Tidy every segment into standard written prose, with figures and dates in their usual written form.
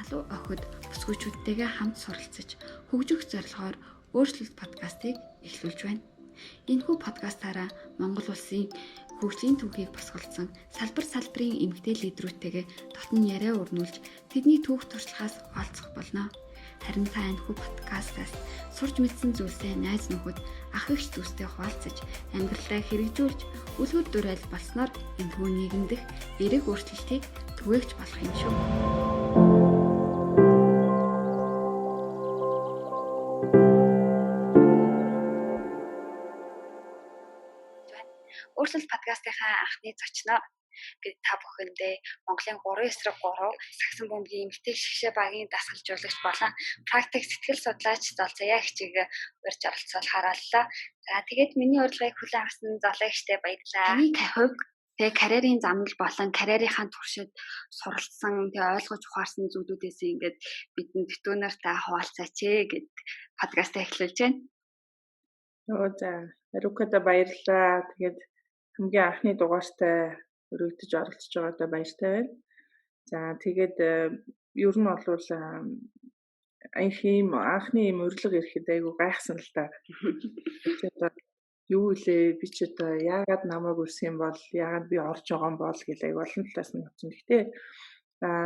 залуу охид бүсгүйчүүдтэйгээ хамт суралцаж хөгжих зорилгоор өөрчлөлт подкастыг эхлүүлж байна. Энэхүү подкастаараа Монгол улсын хөгжлийн түүхийг босголсон салбарын эмэгтэй лидерүүдтэйгээ дотн яриа өрнүүлж тэдний түүх туршлагаас хуваалцах болно. Харин та энэхүү подкастаас сурч мэдсэн зүйлсээ найз нөхөд, ах эгч дүүстэй хуваалцаж амьдралдаа хэрэгжүүлж үлгэр дуурайл болсноор энэхүү нийгэм дэх эерэг өөрчлөлтийг түгээгч болох юм шүү. Өөрчлөлт подкастынхаа анхны зочноо бид та бүхэндээ Монголын 3-9-3 сагсан бөмбөгийн эмэгтэй шгшээ багийн дасгалжуулагч болон практик сэтгэл судлаач Золзаяа хичээг урьж оролцоод харааллаа. За тэгээд миний урилгыг хүлээн авсан Золзаяа хичтэй баярлалаа. Таны хувьд тэгээ карьерийн замнал болон карьерийнхаа туршид суралцсан тэгээ ойлгож ухаарсан зүйлүүдээс ингээд бидэнд битүүнээр та хуваалцаач гэд подкастаа эхлүүлж байна. За Рукада баярлалаа. Тэгээд хамгийн анхны дугаартай өргөдөж оролцож байгаадаа баяртай байна. За тэгээд ер нь бол анхны урилга ирэхэд айгүй гайхсан л та. Юу илээ би ч одоо яагаад намайг өрсөн юм бол яагаад би орж байгаа юм бол гэл айгүй олон талаас нь бодсон. Гэхдээ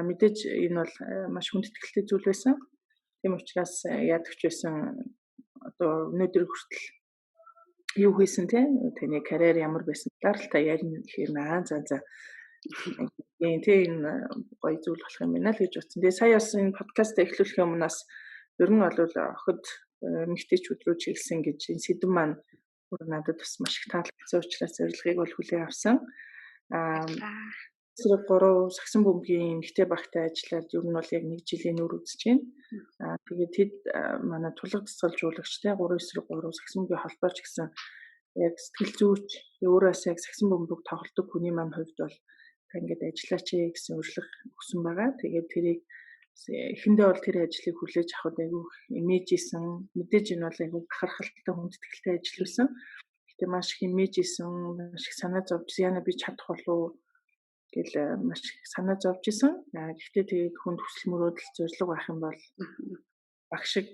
мэдээж энэ бол маш хүндэтгэлтэй зүйл байсан. Тийм учраас яадаг ч байсан одоо өнөөдөр хүртэл юу хийсэн те таны карьер ямар байсан талаар л та ярина гэхээ за энэ гоё зүйл болох юм байна л гэж бодсон. Тэгээ сая бас энэ подкаст эхлүүлэх өмнөөс ер нь бол охид эмэгтэйчүүд рүү чиглэсэн гэж энэ сэдв маань надад бас маш их таалагдсан учраас зорилгыг бол хүлээн авсан. Зэрэг 3 сагсан бөмбөгийн эмэгтэй багтай ажиллаад ер нь бол яг 1 жилийн үр үзэж байна. Тэгээд тэд манай тулга дасгалжуулагчтай 3-9-3 сагсан бөмбөгийн холбооч гэсэн яг сэтгэл зүйч өөрөөс яг сагсан бөмбөг тоглодог хүний маань хувьд бол та ингээд ажиллаач гэсэн урилга өгсөн байгаа. Тэгээд тэрийг эхэндээ бол тэр ажлыг хүлээж авахд айгүй имижсэн. Мэдээж энэ бол айгүй бахархалтай хүндэтгэлтэй ажил байсан. Гэтэ маш их имижсэн, маш их санаа зовж яана би чадах болов гэл маш их санаа зовж исэн. Гэхдээ тэгээд хүнд хүсэл мөрөөдөл зориг байх юм бол багш шиг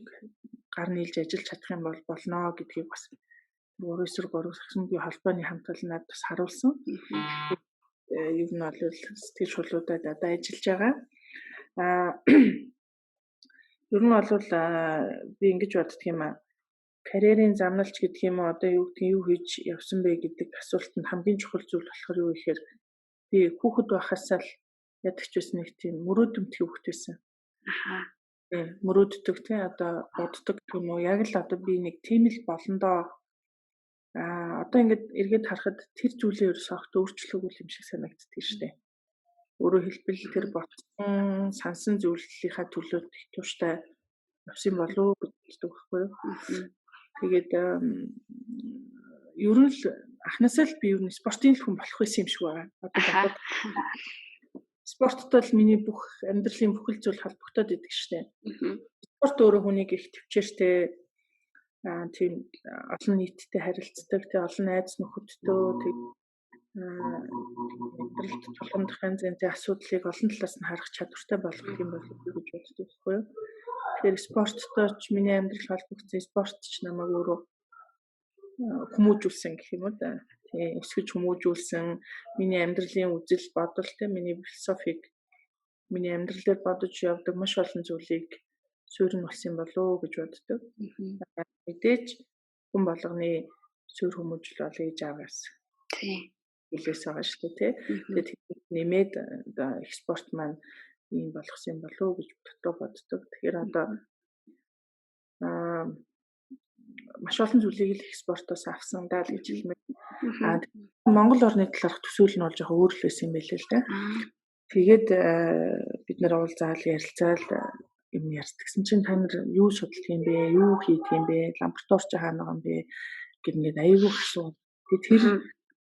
гар нийлж ажиллаж чадах юм бол болно гэдгийг бас 3-9-3 сагсан бөмбөгийн холбооны хамт олоннууд бас харуулсан. Ер нь бол сэтгэл шулуудад одоо ажиллаж байгаа. Ер нь бол би ингэж боддөг юм аа. Карьерийн замналч гэдэг юм уу одоо юу хийж явсан бэ гэдэг асуултанд хамгийн чухал зүйл болохоор юу гэхээр би хүүхэд байхасаа л ядагч байсан нэг тийм мөрөөдөмтгий хүүхэд байсан. Мөрөөддөг тий одоо боддог юм уу яг л одоо би нэг тийм л болондоо одоо ингээд эргээд харахад тэр зүйлээ ерөөсөө огт өөрчлөөгүй юм шиг санагддаг шүү дээ. Өөрөөр хэлбэл тэр ботсон сансан зүйлийнхаа төлөө тууштай явсан болов уу гэдэг байхгүй юу. Тэгээд ер нь л анхнаасаа л би ер нь спортын хүн болох байсан юм шиг байгаа. Одоо спорттой л миний бүх амьдралын бүхэл зүйл холбогдоод идэг шүү дээ. Спорт өөрөө хүнийг их төвчээртэй тийм олон нийттэй харилцдаг, тэг олон найз нөхөдтэй тэг амьдралд тулгамдах янз бүрийн асуудлыг олон талаас нь харах чадвартай болгох юм болов уу гэж боддог байхгүй юу. Тэгэхээр спорттой ч миний амьдрал холбогдсон, спорт ч намайг өөрөө хүмүүжүүлсэн гэх юм уу да. Тийм өсгөж хүмүүжүүлсэн миний амьдралын үзэл бодол тэг миний философиг миний амьдрал дээр бодож явдаг маш олон зүйлийг суурин болсон болов уу гэж боддог. Мэдээж хүн болгоны суурь хүмүүжил бол ээж аваас. Тийм. Илээс байгаа шүү дээ, тий. Тэгээд нэмээд одоо их спорт маань ийм болгосон болов уу гэж боддог. Тэгэхээр одоо маш олон зүйлийг л их спортоос авсан даа л гэж хэлмээр. Монгол орны талаарх төсөөл нь бол жоохон өөр л байсан юм байл л да. Тэгээд бид нэр уулзаал ярилцаал юм ярьдагсан чинь та нар юу судалдаг юм бэ? Юу хийдэг юм бэ? Лабораторич хаана байгаа юм бэ? Гэт ингээд аягүй асуу. Тэр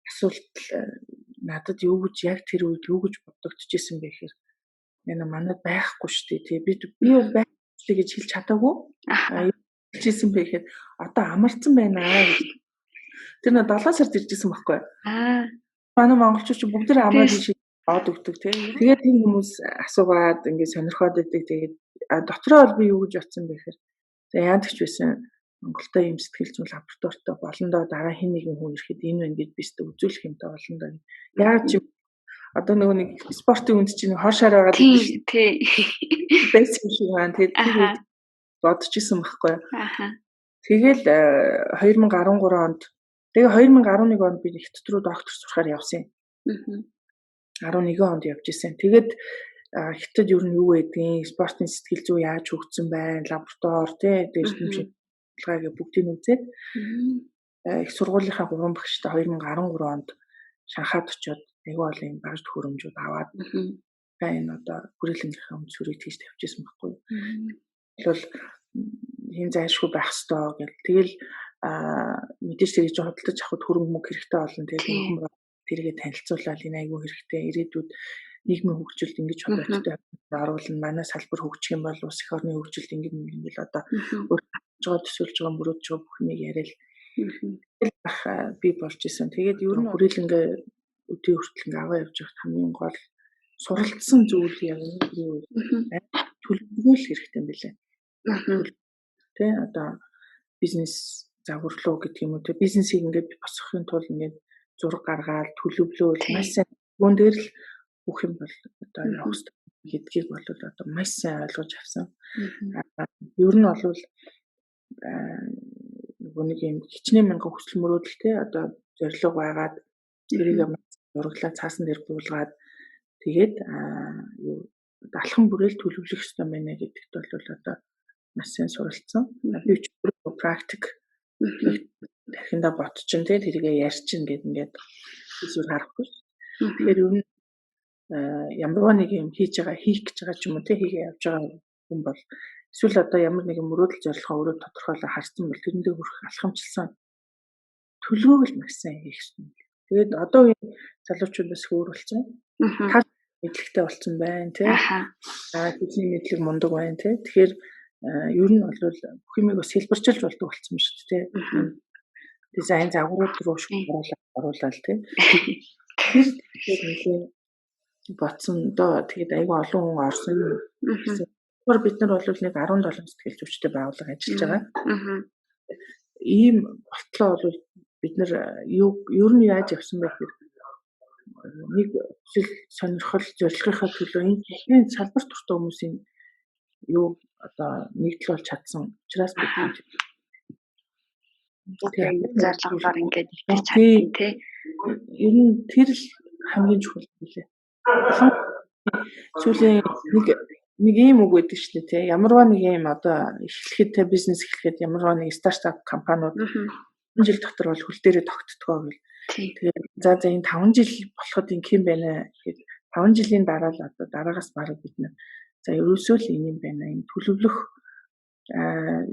асуулт надад юу гэж яг тэр үед юу гэж бодогдчихсэн бэ гэхээр яна манад байхгүй шүү дээ. Тий би бол байхгүй гэж хэлж чадаагүй. Хэлжсэн бэ гэхээр одоо амарсан байна гэж. Тэр нэ 7 сард иржсэн байхгүй. Манай монголчууд бүгд амраад од өгдөг тийм. Тэгээд тийм хүмүүс асуугаад ингээд сонирхоод байдаг. Тэгээд дотроо бол би юу гэж бодсон бэ гэхээр яадаг ч байсан Монголтой ийм сэтгэл зүйн лабораторитой болондоо дараа хин нэгэн хүн ирэхэд энэ байна гэж бистэ үзүүлэх юмтай болондоо. Яагаад чи одоо нөгөө нэг спортын үнд чинь хоошоор байгаа тий. бэйсик шиг байна. Тэгээд бодож исэн байхгүй. Тэгэл 2013 онд тэгээ 2011 онд би Хятад руу доктор сурахаар явсан юм. 11 онд явж исэн. Тэгээд Хятад ер нь юу байдгийг, спортын сэтгэл зүй яаж хөгжсөн байна, лаборатори тий дээрсэмшиг судалгаагаа бүгдийг үзээд их сургуулийнхаа 3 багштай 2013 онд Шанхайд очиод аягүй олон юм багш төхөөрөмжүүд аваад энэ одоо хүрээлэнгийнхаа үнд сүрийг тийш тавьчихсан байхгүй. Тэгвэл хин зайлшгүй байх ёстой гэл. Тэгэл мэдээж тэгж худалдаж авахд хөрөнгө мөнгө хэрэгтэй болно. Тэгээд хүмүүс тэргээ танилцуулаад энэ аягүй хэрэгтэй. Ирээдүйд нийгмийн хөгжилд ингэж холбоотой оруулна. Манай салбар хөгжих юм бол улс их орны хөгжилд ингэж ингээл одоо өөрөө төсөөлж байгаа мөрөөдөж байгаа бүх юмыг яриад би болж исэн. Тэгээд ер нь хүрээлэнгээ өдөө хүртэл ингээ аваа явж байхад хамгийн гол суралцсан зүйл яг юу вэ? Төлөвлөгөөл хэрэгтэй юм билээ. Тэ одоо бизнес загварлуу гэдэг юм уу? Тэ бизнесийг ингээд босгохын тулд ингээд зураг гаргаад төлөвлөөл маш сайн гүн дээр л бүх юм бол одоо явах хэрэгтэй гэдгийг бол одоо маш сайн ойлгож авсан. Ер нь бол нөгөө нэг юм хичнээн мянган хүсэл мөрөөдөлтэй одоо зорилго байгаад тэрийг зураглаад цаасан дээр буулгаад тэгээд юу алхам бүрээл төлөвлөх ёстой байна гэдэгт бол одоо маш сайн суралцсан. Би ч практик дахинда ботчин тий тэрийгээ ярьчин гэд ингээд зүйл харахгүй. Тэгэхээр ер нь ямар нэг юм хийж байгаа хийх гэж байгаа ч юм уу тий хийгээ явж байгаа хүн бол эсвэл одоо ямар нэгэн мөрөөдөл зорилгоо өөрөө тодорхойлоо харсан бол тэрэндээ хүрэх алхамчлсан төлөвөг л маш сайн хийх хэрэгтэй. Тэгээд одоо үеийн залуучуудаас өөр болсон. Тал мэдлэгтэй болсон байна тий. Бидний мэдлэг мундаг байна тий. Тэгэхээр ер нь бол бүх юмыг бас хэлбэрчилж болдог болсон шүү дээ тий. Дизайн загварууд руу оруулаад тий. Тэгэхээр ботсон доо тэгээд айгүй олон хүн орсон юм. Бид нар бол нэг 17 сэтгэл зүйчтэй байгууллага ажиллаж байгаа. Ийм болтлоо бол бид нар ер нь яаж явсан бэ гэхээр нэг зүйл сонирхол зорилгынхаа төлөө энэ салбар дуртай хүмүүсийн юу одоо нэгдэл болж чадсан учраас бид зорилгоор ингээд нэгдэж чадсан тий. Ер нь тэр л хамгийн чухал билээ. Сүүлийн нэг ийм үг байдаг шүү дээ тий. Ямарваа нэг юм одоо эхлэхэд тий бизнес эхлэхэд ямарваа нэг стартап компаниуд 5 жил дотор бол хөл дээрээ тогтдгоо гэл. Тэгээд за энэ 5 жил болоход ингэм байна гэхэд 5 жилийн дараа л одоо дараагаас бараг бид нар за ерөөсөө л энэ юм байна. Энэ төлөвлөх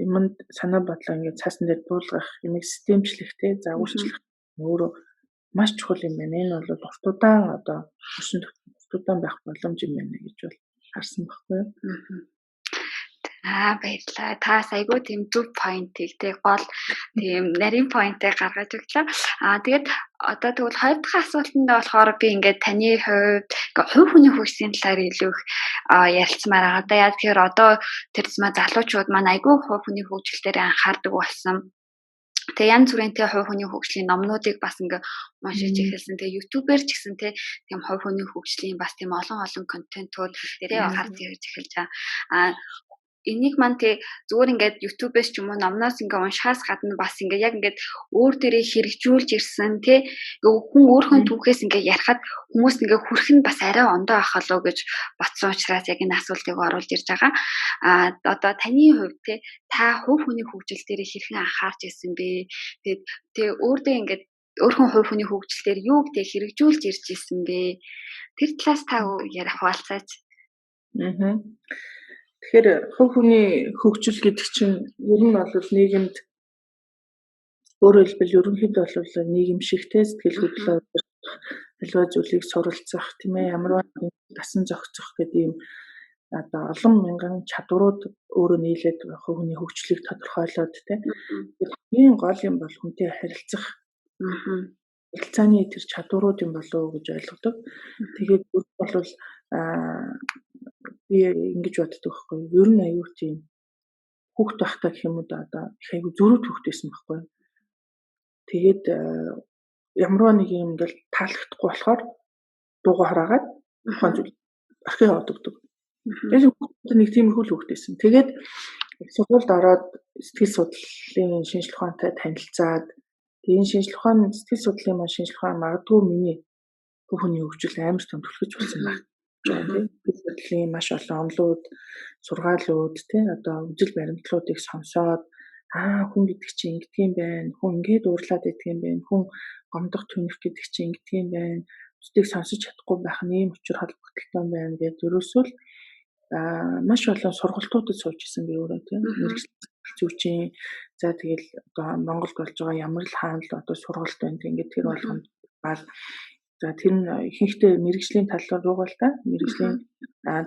юмд санаа бодлоо ингээд цаасан дээр буулгах, юмыг системчлэх тий загварчлах өөрөө маш чухал юм байна. Энэ бол уртудаан одоо уртудаан байх боломж юм байна гэж бол харсан баггүй юу? Баярлалаа. Та айгүй тийм зөв поинтыг тий гол тийм нарийн поинтыг гаргаж өглөө. Тэгээд одоо тэгвэл хоёр дахь асуултанд болохоор би ингээд таны хувьд хувь хүний хөгжлийн талаар илүү их ярилцмаар байгаа. Одоо яа тэгэхээр одоо тэр залуучууд маань айгүй хувь хүний хөгжил дээр анхаардаг болсон. Тэгээ янз бүрийн тий хувь хүний хөгжлийн номнуудыг бас ингээ уншиж эхэлсэн. Тэгээ YouTube-ээр ч гэсэн тий тийм хувь хүний хөгжлийн бас тийм олон контентууд дээрээ гарч ирж эхэлж байгаа. Энийг маань тий зүгээр ингээд YouTube-ээс ч юм уу номноос ингээ уншихаас гадна бас ингээ яг ингээд өөр дээрээ хэрэгжүүлж ирсэн тий хүн өөрхөн түүхээс ингээ ярихад хүмүүс ингээ хүрх нь бас арай ондоо ахалуу гэж бодсон учраас яг энэ асуултыг оруулж ирж байгаа. Одоо таны хувьд тий та хувь хүний хөгжил дээр хэрхэн анхаарч ирсэн бэ? Тэгээ өөрдөө ингээд өөрхөн хувь хүний хөгжил дээр юуг тий хэрэгжүүлж ирж ирсэн бэ? Тэр талаас та ярих хуваалцаач. Тэгэхээр хувь хүний хөгжил гэдэг чинь ер нь бол нийгэмд өөрөөр хэлбэл ерөнхийдөө бол нийгэмшигтэй сэтгэл хөдлөлөөр аливаа зүйлийг суралцах тийм ээ ямарваа дасан зохицох гэдэг юм одоо олон мянган чадварууд өөрөө нийлээд хувь хүний хөгжлийг тодорхойлоод тийм хамгийн гол юм бол хүнтэй харилцах. Харилцааны тэр чадварууд юм болов уу гэж ойлгодог. Тэгээд бол би ингэж боддог байхгүй юу? Ер нь аюу тийм хүүхэд байхдаа гэх юм уу да одоо их аюу зөрүүд хүүхэд байсан байхгүй юу? Тэгээд ямарваа нэг юм ингээл таалагдахгүй болохоор дуугаа хараагаад тухайн зүйл архив яваад өгдөг. Тэгээд хүүхэд нэг тиймэрхүү л хүүхэд байсан. Тэгээд сургуульд ороод сэтгэл судлалын шинжилгээ ухаантай танилцаад энэ шинжилгээ ухааны сэтгэл судлалын маань шинжилгээ ухаан магадгүй миний хүний хөгжил амар том түлхэж болсон байна. Сэтгэл судлалын маш олон онлууд, сургаалууд тий одоо үжил баримтлуудыг сонсоод хүн гэдэг чинь ингэдэг юм байна. Хүн ингээд уурлаад идэх юм байна. Хүн гомдох түнэх гэдэг чинь ингэдэг юм байна. Үстийг сонсож чадахгүй байх нь ийм учир холбогдолтой байна гэдэг ерөөсөө л маш олон сургалтуудад сууж исэн би өөрөө тийм мэрэгчлэл зүйчийн за тэгэл одоо Монголд болж байгаа ямар л хаана л одоо сургалт байна ингээд тэр болгонд бал за тэр нь ихэнхдээ мэрэгжлийн тал руу л та мэрэгжлийн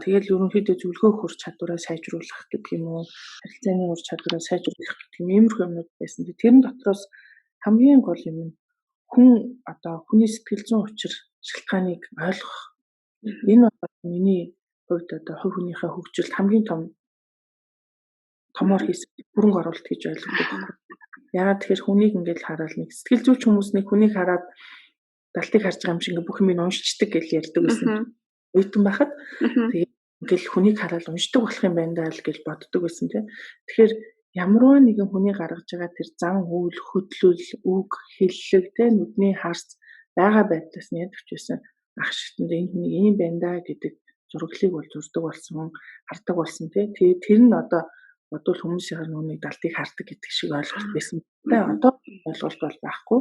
тэгэл ерөнхийдөө зөвлөгөө хүрч чадвараа сайжруулах гэдэг юм уу харилцааны ур чадвараа сайжруулах гэдэг юм иймэрхүү юмнууд байсан. Тэрэн дотроос хамгийн гол юм нь хүн одоо хүний сэтгэл зүйн учир шалтгааныг ойлгох энэ бол миний хувьд одоо хувь хүнийхээ хөгжилд хамгийн томоор хийсэн бүрэн оруулалт гэж ойлгодог. Яагаад тэгэхээр хүнийг ингээд хараад нэг сэтгэл зүйч хүмүүс нэг хүнийг хараад далтыг харж байгаа юм шиг бүх юм уншичдаг гэж ярьдаг байсан. Үйтэн байхад тэгээд ингээд хүнийг хараад уншдаг болох юм байна даа л гэж боддог байсан тийм. Тэгэхээр ямарваа нэгэн хүний гаргаж байгаа тэр зан үйл хөдлөл үг хэллэг тийм нүдний харц байгаа байдлаас нь ядч байсан ах шигтэнд энэ хүний ийм байна даа гэдэг зураглыг бол зурдаг болсон, хардаг болсон тийм. Тэгээд тэр нь одоо бодвол хүмүүсийн нүуний далтыг хардаг гэдэг шиг ойлголт байсан. Тэгээд одоо ойлголт бол байхгүй.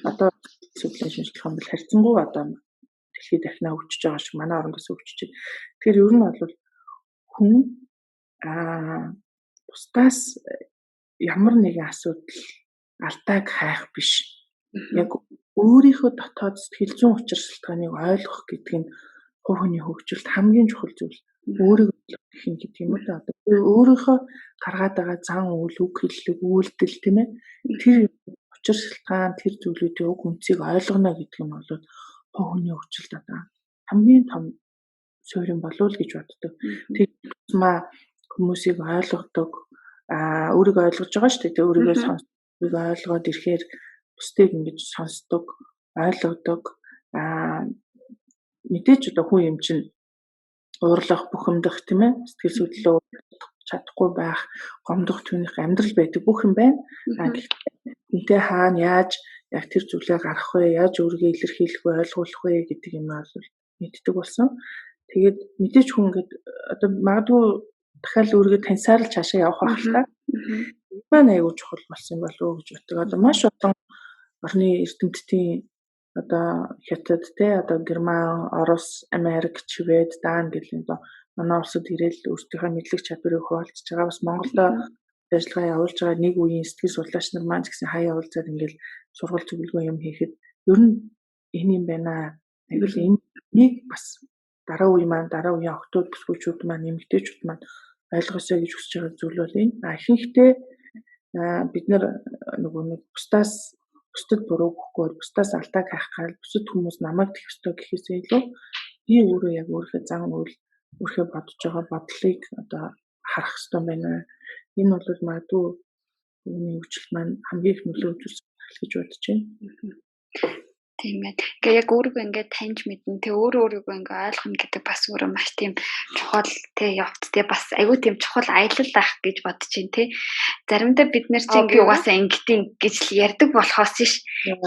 Одоо сүлжээ шинжилгээ юм бол харьцангуй одоо дэлхийд дахинаа өвчөж байгаа шиг манай орондоос өвчөж байна. Тэгэхээр ер нь бол хүн бусдаас ямар нэгэн асуудал алдааг хайх биш. Яг өөрийнхөө дотоод сэтгэл зүйн учир шалтгааныг ойлгох гэдэг нь хувь хүний хөгжилд хамгийн чухал зүйл. Өөрийгөө ойлгох юм гэдэг юм уу та одоо өөрийнхөө гаргаад байгаа зан үйл үг хэллэг үйлдэл тийм ээ тэр учир шалтгаан тэр зүйлүүдийн уг үнцийг ойлгоно гэдэг нь бол хувь хүний хөгжилд одоо хамгийн том суурин болов л гэж боддог. Тэр тусмаа хүмүүсийг ойлгодог өөрийгөө ойлгож байгаа шүү дээ. Өөрийгөө өөрийгөө ойлгоод ирэхээр бусдыг ингэж сонсдог, ойлгодог мэдээж одоо хүн юм чинь уурлах, бухимдах тийм ээ сэтгэл судлал чадахгүй байх, гомдох түнэх амьдрал байдаг бүх юм байна. Гэхдээ энтэй хаана яаж яг тэр зүйлээ гаргах вэ? Яаж өөрийгөө илэрхийлэх вэ, ойлгуулах вэ гэдэг юм бол мэддэг болсон. Тэгээд мэдээж хүн ингээд одоо магадгүй дахиад өөрийгөө таньсаар л цаашаа явах байх л та. Энэ маань аягүй чухал болсон юм болов уу гэж боддог. Одоо маш олон орны эрдэмтдийн одоо Хятад те одоо Герман, Орос, Америк, Швед, Дани гэх юм доо манай улсад ирээл өөрсдийнхөө мэдлэг чадварыг хуваалцж байгаа. Бас Монголдо ажиллагаа явуулж байгаа нэг үеийн сэтгэл судлаач нар маань ч гэсэн хаяа уулзаад ингээл сургалт зөвлөгөө юм хийхэд ер нь энэ юм байна. Тэгвэл энийг бас дараа үеийн охтууд бүсгүүчүүд маань эмэгтэйчүүд маань ойлгосоо гэж хүсэж байгаа зүйл бол энэ. Ихэнхдээ бид нар нөгөө нэг бусдад буруу гэхгүй бусдаас алдааг хайх гал бусад хүмүүс намайг тэгэх ёстой гэхээсээ илүү би өөрөө яг өөрийнхөө зан үйл өөрийнхөө бодож байгаа бодлыг одоо харах ёстой байна. Энэ бол магадгүй хүний хөгжил маань хамгийн их нөлөө үзүүлсэн гэж бодож байна. Тийм ээ. Ингээ яг өөрийгөө ингээ таньж мэднэ. Тэ өөрийгөө ингээ ойлгоно гэдэг бас өөрөө маш тийм чухал тэ явц тэ бас айгүй тийм чухал аялал байх гэж бодож байна тэ. Заримдаа бид нар чи ингээ угаасаа ингэдэг гэж л ярьдаг болохоос ш.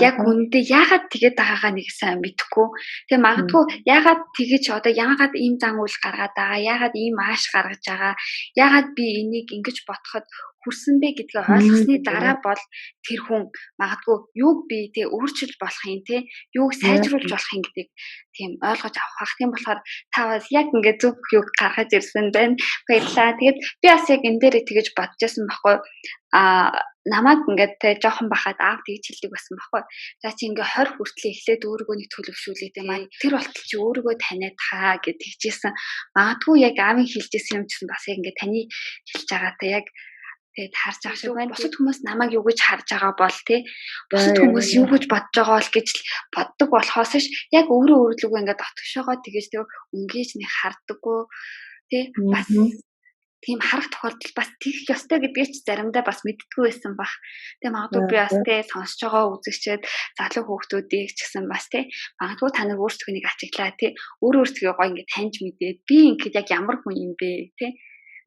Яг үнэндээ яагаад тэгээд байгаагаа нэг сайн мэдэхгүй. Тэ магадгүй яагаад тэгэж одоо яагаад ийм зан үйл гаргаад байгаа, яагаад ийм ааш гаргаж байгаа, яагаад би энийг ингэж бодоход хүрсэн бэ гэдгээ ойлгосны дараа бол тэр хүн магадгүй юуг би тэ өөрчилж болох юм тэ юуг сайжруулж болох юм гэдэг тийм ойлгож авах бах. Тийм болохоор та бас яг ингээд зөв юуг гаргаж ирсэн байна. Баярлалаа. Тэгээд би бас яг энэ дээр тэгэж бодож байсан байхгүй. Намайг ингээд тэ жоохон бахад аав тэгж хэлдэг байсан байхгүй. За чи ингээ 20 хүртэл эхлээд өөрийгөө нэг төлөвшүүлээд байна. Тэр болтол чи өөрийгөө таниад хаа гэж хэлжсэн. Магадгүй яг аавын хэлжсэн юм чинь бас яг ингээ таны хэлж байгаатай яг Тэгээд харж байгаа шиг байна. Бусад хүмүүс намайг юу гэж харж байгаа бол тий бусад хүмүүс юу гэж бодож байгаа бол гэж л боддог болохоос ш яг өөрөө өөрлөгөө ингээд дотгошоогоо тэгэж тэг өнгөж нэг хардаггүй тий бас тийм харах тохиолдол бас тийх ёстой гэдгийг ч заримдаа бас мэддэггүй байсан баг. Тэгээ магадгүй би бас тий сонсож байгаа үзэгчид залуу хүүхдүүдийг ч гэсэн бас тий магадгүй та нар өөрсдөө нэг ачиглаа тий өөртөө гоё ингээд таньж мэдээд би ингээд яг ямар хүн юм бэ тий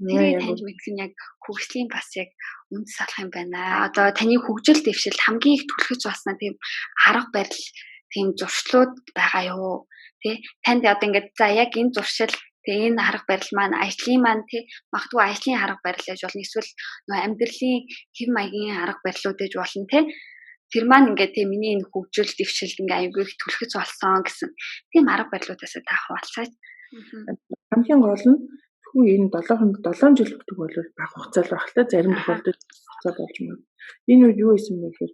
тэрийг таньж мэдэх нь яг хөгжлийн бас яг үндэс болох юм байна. Одоо таны хөгжил дэвшилд хамгийн их түлхэж басна тийм арга барил тийм зуршлууд байгаа юу тий танд одоо ингээд за яг энэ зуршил тэгээ энэ арга барил маань ажлын маань тий магадгүй ажлын арга барил ээж болно эсвэл нөө амьдралын хэв маягийн арга барилууд ээж болно тий тэр маань ингээд тий миний энэ хөгжил дэвшилд ингээд аюулгүй их түлхэж болсон гэсэн тийм арга барилуудаас та хуваалцаач. Хамгийн гол нь энэ 7 жил өгдөг бол баг хугацаа л байх л та зарим тохиолдолд хугацаа болж байна. Энэ үед юу исэн бэ гэхээр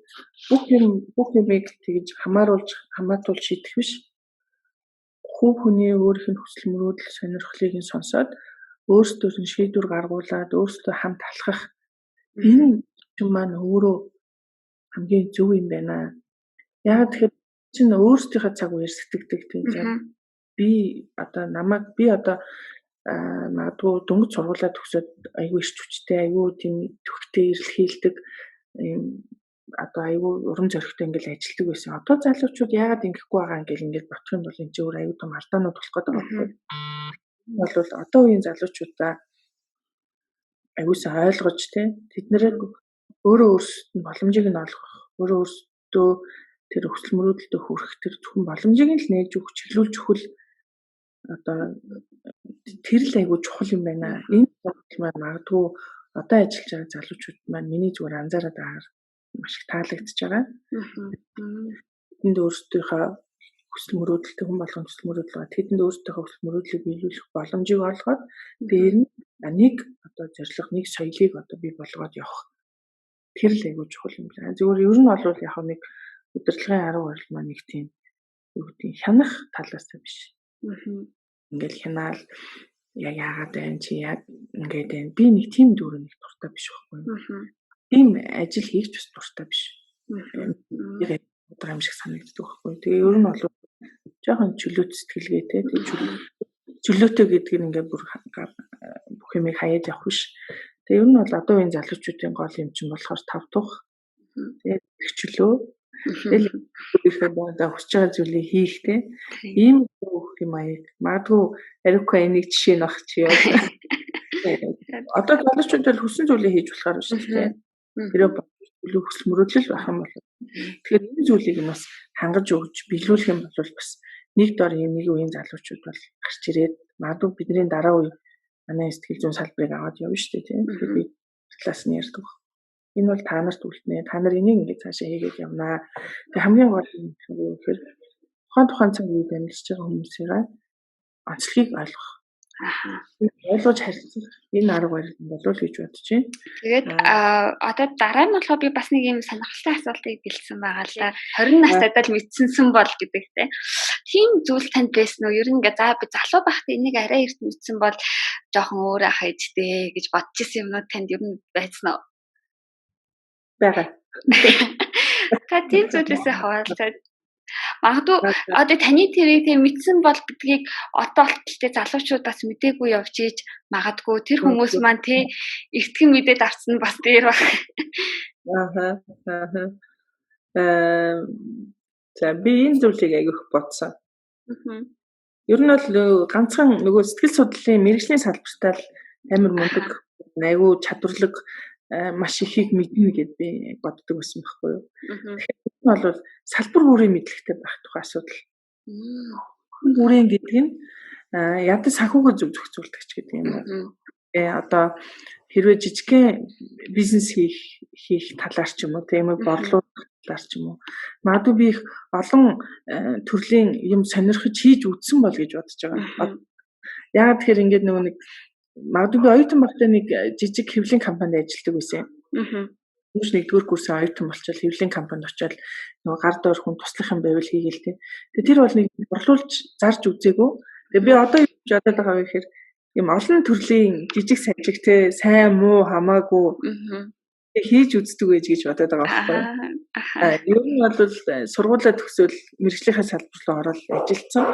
бүх юмыг тэгж хамаатуулж шийдэх биш. Хүүг хүний өөрийнх нь хүсэл мөрөөдөл сонирхлыг нь сонсоод өөрсдөө нь шийдвэр гаргуулад өөрсдөө хамт алхах энэ юм маань өөрөө хамгийн зөв юм байна. Яг тэгэхээр чинь өөрсдийнхээ цаг үеэр сэтгэдэг тийм би одоо магадгүй дөнгөж сургуулаа төгсөөд аюу ирч хүчтэй аюу тийм төвхтэй эрэлхийлдэг одоо аюу урам зоригтой ингээл ажилтдаг байсан. Одоо залуучууд яагаад ингэхгүй байгаа ингээл бодох юм бол энэ зөв аюу том алдаанууд болох гэдэг байна. Энэ бол одоо үеийн залуучуудаа аюусаа ойлгож тэд нэр өөрөө өөрсдөд нь боломжийг нь олгох, өөрөө өөрсдөө тэр хүсэл мөрөөдөлтөд хүрэх тэр зөвхөн боломжийг нь л нээж өгч чиглүүлж өгөх одоо тэр л аюу чухал юм байна. Энэ бодол маань магадгүй одоо ажиллаж байгаа залуучууд маань миний зүгээр анзаараад байгаа маш их таалагдж байгаа. Тэдэнд өөрсдийнхөө хүсэл мөрөөдөлтэй хүн болгон хүсэл мөрөөдөл байгаа. Тэдэнд өөрсдийнхөө хүсэл мөрөөдлийг биелүүлэх боломжийг олгоод дээр нь нэг одоо зорилго, нэг соёлыг одоо бий болгоод явах. Тэр л аюу чухал юм байна. Зүгээр ер нь бол яг нэг удирдлагын арга барил маань нэг тийм юу гэдэг хянах талаас нь биш. Ингээл хянаал яг яагаад байна чи яг ингээд байна. Би нэг тийм дүүрэн нэг дуртай биш байхгүй. Тийм ажил хийж бас дуртай биш. Яг удаа юм шиг санагддаг байхгүй. Тэгээ ер нь бол жоохон чөлөөт сэтгэлгээтэй тийм чөлөөтэй гэдэг нь ингээд бүр бүх юмыг хаяад явах биш. Тэгээ ер нь бол одоо энэ залуучуудын гол юм чинь болохоор тав тух. Тэгээ их чөлөө. Тэгэл ихээ боо хүсэж байгаа зүйлийг хийх тийм ийм бүх юм аяг магадгүй ариука энийг жишээ нь багч яа. Одоо залуучууд бол хүссэн зүйлийг хийж болохоор биш тийм. Тэр хүсэл мөрөөдөл байх юм бол тэгэхээр энэ зүйлийг нь бас хангаж өгч биелүүлэх юм бол бас нэг дор нэг үеийн залуучууд бол гарч ирээд магадгүй бидний дараа үе манай сэтгэл зүйн салбарыг аваад явна шүү дээ тийм. Тэгэхээр би класс нь ярьдаг. Энэ бол та нарт үлднэ. Та нар энийг ингэж цаашаа хийгээд явнаа. Тэг хамгийн гол нь юу гэхээр тухайн цаг үед амьдарч байгаа хүмүүсийн онцлогийг ойлгох. Ойлгож харилцах энэ арга барил болов уу гэж бодож байна. Тэгээд одоо дараа нь болохоор би бас нэг юм сонирхолтой асуултыг бэлдсэн байгаа л да. 20 настайдаа л мэдсэнсэн бол гэдэгтэй. Тийм зүйл танд байсан уу? Ер нь ингээ за би залуу байхдаа энийг арай эрт мэдсэн бол жоохон өөр ах ээжтэй гэж бодож исэн юмнууд танд ер нь байсан уу? Бага. Та тийм зүйлээсээ хаваалцаад магадгүй одоо таны тэрийг тийм мэдсэн бол бидгийг одоо болтолтой залуучуудаас мэдээгүй явж ийж магадгүй тэр хүмүүс маань тий эртгэн мэдээд авсан бас дээр баг. За би энэ зүйлийг аягүйх бодсон. Ер нь бол ганцхан нөгөө сэтгэл судлалын мэргэжлийн салбартаа л амар мундаг аягүй чадварлаг маш ихийг мэднэ гэд би боддог байсан байхгүй юу. Тэгэхээр энэ бол салбар бүрийн мэдлэгтэй байх тухай асуудал. Бүрийн гэдэг нь ядаж санхүүгээ зөв зохицуулдаг ч гэдэг юм уу. Одоо хэрвээ жижигхэн бизнес хийх талаар ч юм уу тийм үү борлуулах талаар ч юм уу. Магадгүй би их олон төрлийн юм сонирхож хийж үзсэн бол гэж бодож байгаа. Яг тэгэхээр ингээд нөгөө нэг магадгүй би оюутан багтаа нэг жижиг хэвлэлийн компанид ажилладаг байсан. Үүш нэгдүгээр курсын оюутан болчихвол хэвлэлийн компанид очиод нөгөө гар доор хүн туслах юм байвал хийгээл тээ. Тэгээ тэр бол нэг борлуулж зарж үзээгүй. Тэгээ би одоо юу бодоод байгаа вэ гэхээр юм олон төрлийн жижиг сажиг те сайн муу хамаагүй хийж үздэг байж гэж бодоод байгаа байхгүй юу. Ер нь бол сургуулаа төгсөөл мэрэгжлийнхаа салбар руу ороод ажилласан.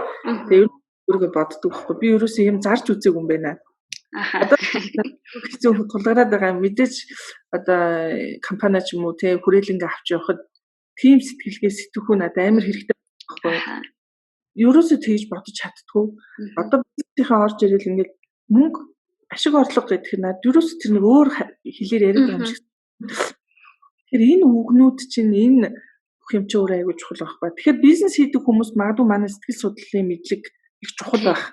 Тэгээ ер нь өөрийгөө боддог байхгүй. Би ерөөсөө юм зарж үзээгүй юм байна. Одоо хэцүү тулгараад байгаа мэдээж одоо компани ч юм уу те хүрээлэнгээ авч явахад тим сэтгэлгээ сэтгүүх нь надад амар хэрэгтэй байхгүй юу. Ерөөсөө тэгж бодож чаддгүй. Одоо бизнесийнхаа орж ирэл ингээд мөнгө ашиг орлого гэдэг нь надад ерөөсөө тэр нэг өөр хэлээр яриад байгаа юм шиг. Тэгэхээр энэ үгнүүд чинь энэ бүх юм чинь өөр айгүй чухал байхгүй. Тэгэхээр бизнес хийдэг хүмүүс магадгүй манай сэтгэл судлалын мэдлэг их чухал байх.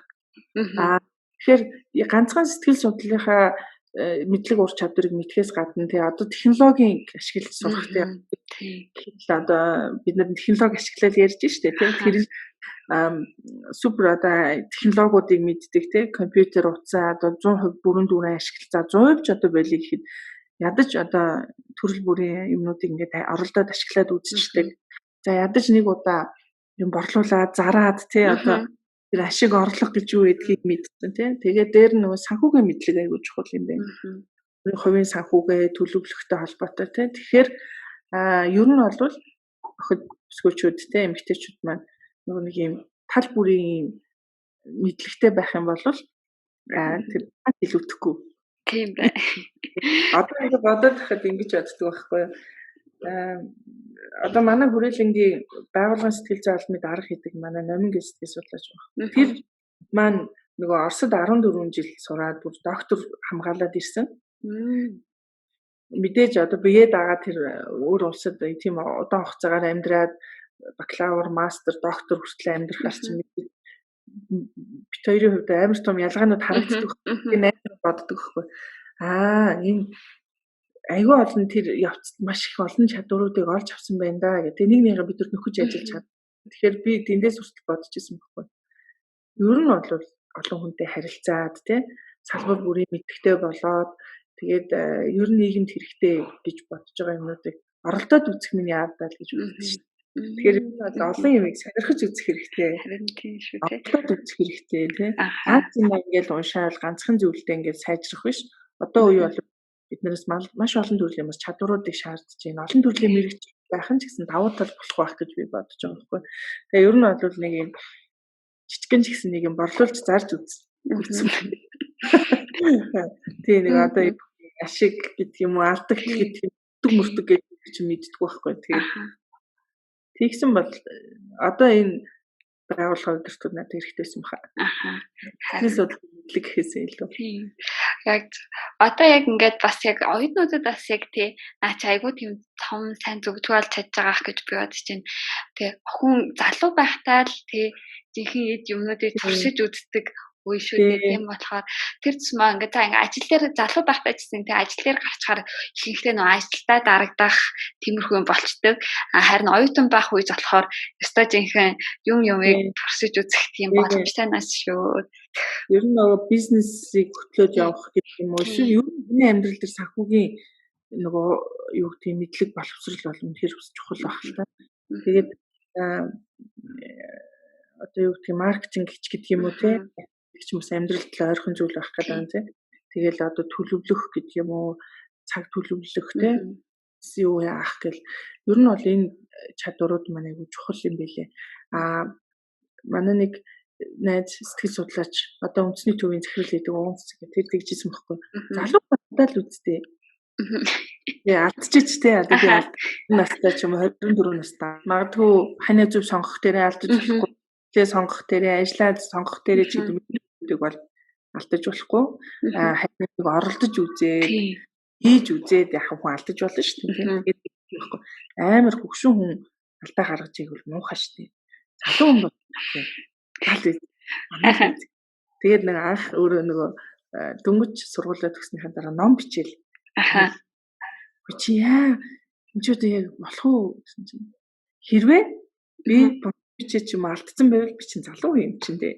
Тэгэхээр ганцхан сэтгэл судлалынхаа мэдлэг ур чадварыг мэдхээс гадна тий одоо технологийн ашиглаж сурах тий одоо бид нар технологи ашиглаад ярьж штэ тий тэр супер одоо технологиудыг мэддэг тий компьютер утсаа одоо 100% бүрэн дүүрэн ашиглаж 100% ч одоо болиг гэхэд ядаж одоо төрөл бүрийн юмнуудыг ингээд оролдоод ашиглаад үзчихдэг. За ядаж нэг удаа юм борлуулаад зараад тий одоо тэр ашиг орлого гэж юу гэдгийг мэдсэн тий. Тэгээд дээр нөгөө санхүүгийн мэдлэг аягүй чухал юм байна. Хувийн санхүүгээ төлөвлөхтэй холбоотой тий. Тэгэхээр ер нь бол охид өсгөөчүүд тий эмэгтэйчүүд маань нөгөө нэг юм тал бүрийн мэдлэгтэй байх юм бол тэр илүүдэхгүй. Тийм бай. Одоо ингэ бодоод тахад ингэж боддог байхгүй юу? Одоо манай хүрээлэнгийн байгууллагын сэтгэл зүйн албаны дарга хийдэг манай номин гэж сэтгэл судлаач байна. Тэр маань нөгөө Оросд 14 жил сураад бүр доктор хамгаалаад ирсэн. Мэдээж одоо биеэ дагаад тэр өөр улсад тийм удаан хугацаагаар амьдраад бакалавр, мастер, доктор хүртэл амьдрахаар чинь бит хоёрын хувьд амар том ялгаанууд харагддаг. Тэгээд боддог байхгүй. Энэ айгүй олон тэр явцад маш их олон чадваруудыг олж авсан байна да гэдэг. Нэг бид нар нөхөж ажиллаж чад. Тэгэхээр би тэндээс хүртэл бодож ирсэн байхгүй. Ер нь бол олон хүнтэй харилцаад тий салбар бүрийн мэдхтэй болоод тэгээд ер нь нийгэмд хэрэгтэй гэж бодож байгаа юмнуудыг оролдоод үзэх миний ардаа л гэж үздэг шүү дээ. Тэгэхээр олон юмыг сонирхож үзэх хэрэгтэй. Харин тийм шүү тий. Оролдоод үзэх хэрэгтэй тий. Ганц юм ингээл уншаал ганцхан зүйлдээ ингээл сайжрах биш. Одоо үе бол биднээс маш олон төрлийн юмс чадваруудыг шаардж байна. Олон төрлийн мэрэгч байх нь ч гэсэн давуу тал болох байх гэж би бодож байгаа байхгүй. Тэгээ ер нь бол нэг юм жижигэн ч гэсэн нэг юм борлуулж зарж үзсэн. Тэгээ нэг одоо ашиг гэдэг юм уу алдаг гэдэг мөрдөг гэдэг чинь мэддэг байхгүй. Тэгээ тэгсэн бол одоо энэ байгууллага өдөртөө надад хэрэгтэйсэн баха. Тэрээс мэдлэг гэхээсээ илүү. Тийм. Яг одоо яг ингээд бас яг оюутнуудад бас яг тий наач айгуу тийм том сайн зөвтгөл чадж байгаах гэж би бодож байна. Тий хүн залуу байхдаа л тий жинхэнэ эд юмнуудыг туршиж үздэг үе шүү дээ. Тийм болохоор тэр цэсмээ ингээд та ингээд ажил дээр залуу байхдаа ч гэсэн тий ажил дээр гарчхаар ихэнхдээ нөө ажилдаа дарагдах тиймэрхүү юм болчдөг. Харин оюутан байх үеж болохоор өстой жинхэнэ юмыг туршиж үзэх тийм боломжтой нас шүү. Ер нь нөгөө бизнесийг хөтлөөд явах гэдэг юм уу? Ер нь миний амьдрал дээр санхүүгийн нөгөө юу гэх юм мэдлэг боловсрол бол үнэхээр чухал байх л та. Тэгээд одоо юу гэх юм маркетинг гэдэг юм уу те? Ч юм уу амьдралд ойрхон зүйл байх гэдэг юм те. Тэгэл одоо төлөвлөх гэдэг юм уу? Цаг төлөвлөх те. Юу яах гэл. Ер нь бол энэ чадварууд маань айгүй чухал юм байлээ. Манай нэг найз сэтгэл судлаач одоо үндэсний төвийн захирал гэдэг уунц тэр тэгжсэн байхгүй. Залуу настай л үсттэй. Тэгээ алдчихж тээ одоо би настай ч юм уу 24 настай. Магадгүй хань зөв сонгох дээрээ алдаж болохгүй. Тэгээ сонгох дээрээ ажиллаад сонгох дээрээ ч гэдэг бол алдаж болохгүй. Хань нэг оролдож үзээд хийж үзээд яхах хүн алдаж болно шүү дээ. Тэгээд байхгүй. Амар хөгшин хүн алдаа гаргаж ийгэл муухай шүү дээ. Залуу хүн бол тэгээд нэг анх өөрөө нөгөө дөнгөж сургуулаа төгснөхийн дараа ном бичээл. Чи яа энэ ч одоо яг болох уу гэсэн чинь хэрвээ би бичээ чи алдсан байвал би чинь залуу юм чинь дээ.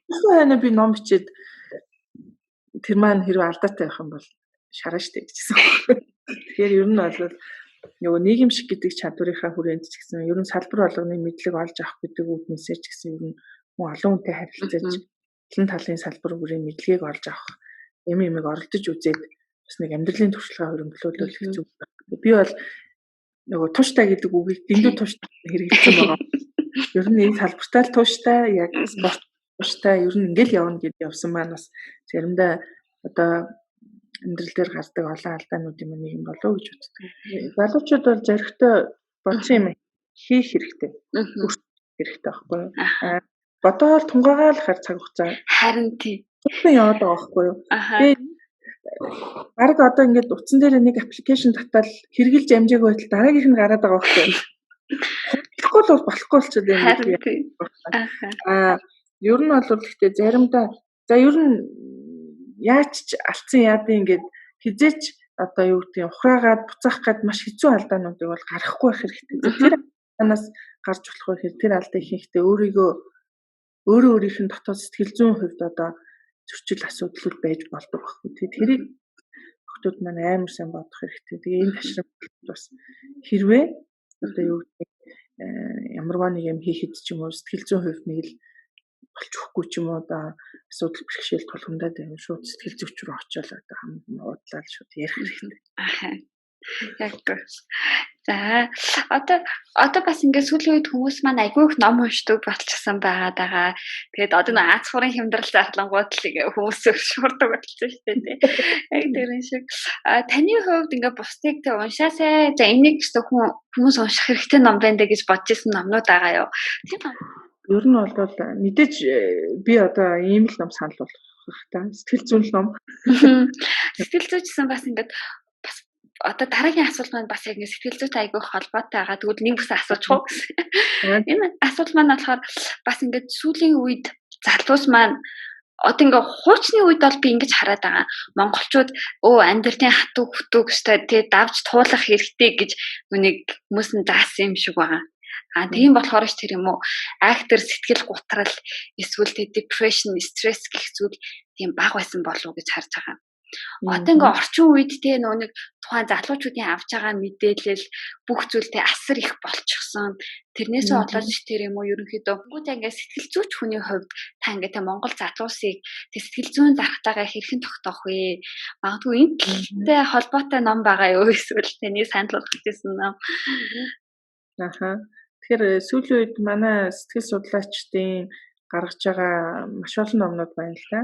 Хөөе би ном бичээд тэр маань хэрвээ алдаатай байх юм бол шараа штэ гэсэн. Тэгэхээр ер нь бол нөгөө нийгэмшиг гэдэг чадварынхаа хүрээнд ч гэсэн ер нь салбар болгоны мэдлэг олж авах гэдэг үүднээсээ ч гэсэн ер нь олон хүнтэй харилцаж олон талын салбар бүрийн мэдлэгийг олж авах ямиг оролдож үзээд бас нэг амьдралын туршлагаа хөрөнгөлүүлэх хэцүү. Би бол нөгөө тууштай гэдэг үгийг дэндүү тууштай хэрэглэсэн байгаа. Ер нь энэ салбартаа л тууштай, яг спорт тууштай, ер нь ингээл явна гэд явсан маань бас заримдаа одоо амьдрал дээр гардаг олон алдаануудын нэг юм болов уу гэж боддог. Залуучууд бол зоригтой бодсон юм хийх хэрэгтэй. Хэрэгтэй байхгүй юу? Бодоол тунгаагаал хар цаг хугацаа. Харин тийм. Тутмын яваад байгаа байхгүй юу? Тэгээд баг одоо ингээд утсан дээр нэг аппликейшн татвал хэрэгжилж амжаагүй байтал дараагийнх нь гараад байгаа байхгүй юу? Болохгүй болчиход байна. Ер нь бол гэхдээ заримдаа за ер нь яач алдсан яадын ингээд хизээч одоо юу гэдэг ухраагаад буцаах гад маш хэцүү алдаануудыг бол гарахгүй байх хэрэгтэй. Тэр танаас гарч болох байх тэр алдаа ихэнхдээ өөрийнх нь дотоод сэтгэл зүйн хувьд одоо зөрчил асуудал байж болдог байхгүй. Тэрийг хүмүүс маань амар сайн бодох хэрэгтэй. Тэгээ энэ ташрамт бас хэрвээ одоо юу гэдэг ямарваа нэг юм хийхэд ч юм уу сэтгэл зүйн хувьд нэг л болж өгөхгүй ч юм уу одоо асуудал бэрхшээл тулгамдаа дээр шууд сэтгэл зүйч рүү очиод одоо хамгийн уудлаад шууд ярих хэрэгтэй. Яг. За одоо бас ингээд сүүлийн үед хүмүүс маань айгүй их ном уншдаг болчихсон байгаа. Тэгээд одоо нэг аз хуурын хямдрал зарлангууд л хүмүүс шуурдаг болчихсон шүү дээ. Яг тэрэн шиг. Таны хувьд ингээд бусдыг тэ уншаасай. За энийг ч хүмүүс унших хэрэгтэй ном байна гэж бодож ирсэн номнууд байгаа юу? Тийм үү? Ер нь бол мэдээж би одоо ийм л ном санал болгох та сэтгэл зүйн ном. Сэтгэл зүйчсэн бас ингээд одоо дараагийн асуулт маань бас яг сэтгэл зүйтэй айгүй холбоотой байгаа. Тэгвэл нэг бүс асуучих уу гэсэн. Энэ асуулт маань болохоор бас ингээд сүүлийн үед залуус маань одоо ингээд хуучны үед бол би ингэж хараад байгаа. Монголчууд амьдралын хатуу хөтөөг өстой тэгээ давж туулах хэрэгтэй гэж нүг хүмүүс нь заасан юм шиг байгаа. Тийм болохоор ч тэр юм уу актер сэтгэл гутрал эсвэл depression, stress гэх зүйл тийм бага байсан болов уу гэж харж байгаа. Одоо ингээ орчин үед те нэг тухайн залуучуудын авч байгаа мэдээлэл бүх зүйлтэй асар их болчихсон. Тэрнээсээ болоод тэр юм уу ерөнхийдөө бүгд ингээ сэтгэл зүйч хүний хувьд та ингээ Монгол залуусыг сэтгэл зүйн зархтайгаа хэрхэн тогтоох вэ? Магадгүй энэ талтай холбоотой ном байгаа юу эсвэл таны санал болгох гэсэн ном. Тэгэхээр сүүлийн үед манай сэтгэл судлаачдын гаргаж байгаа маш олон номнууд байна л да.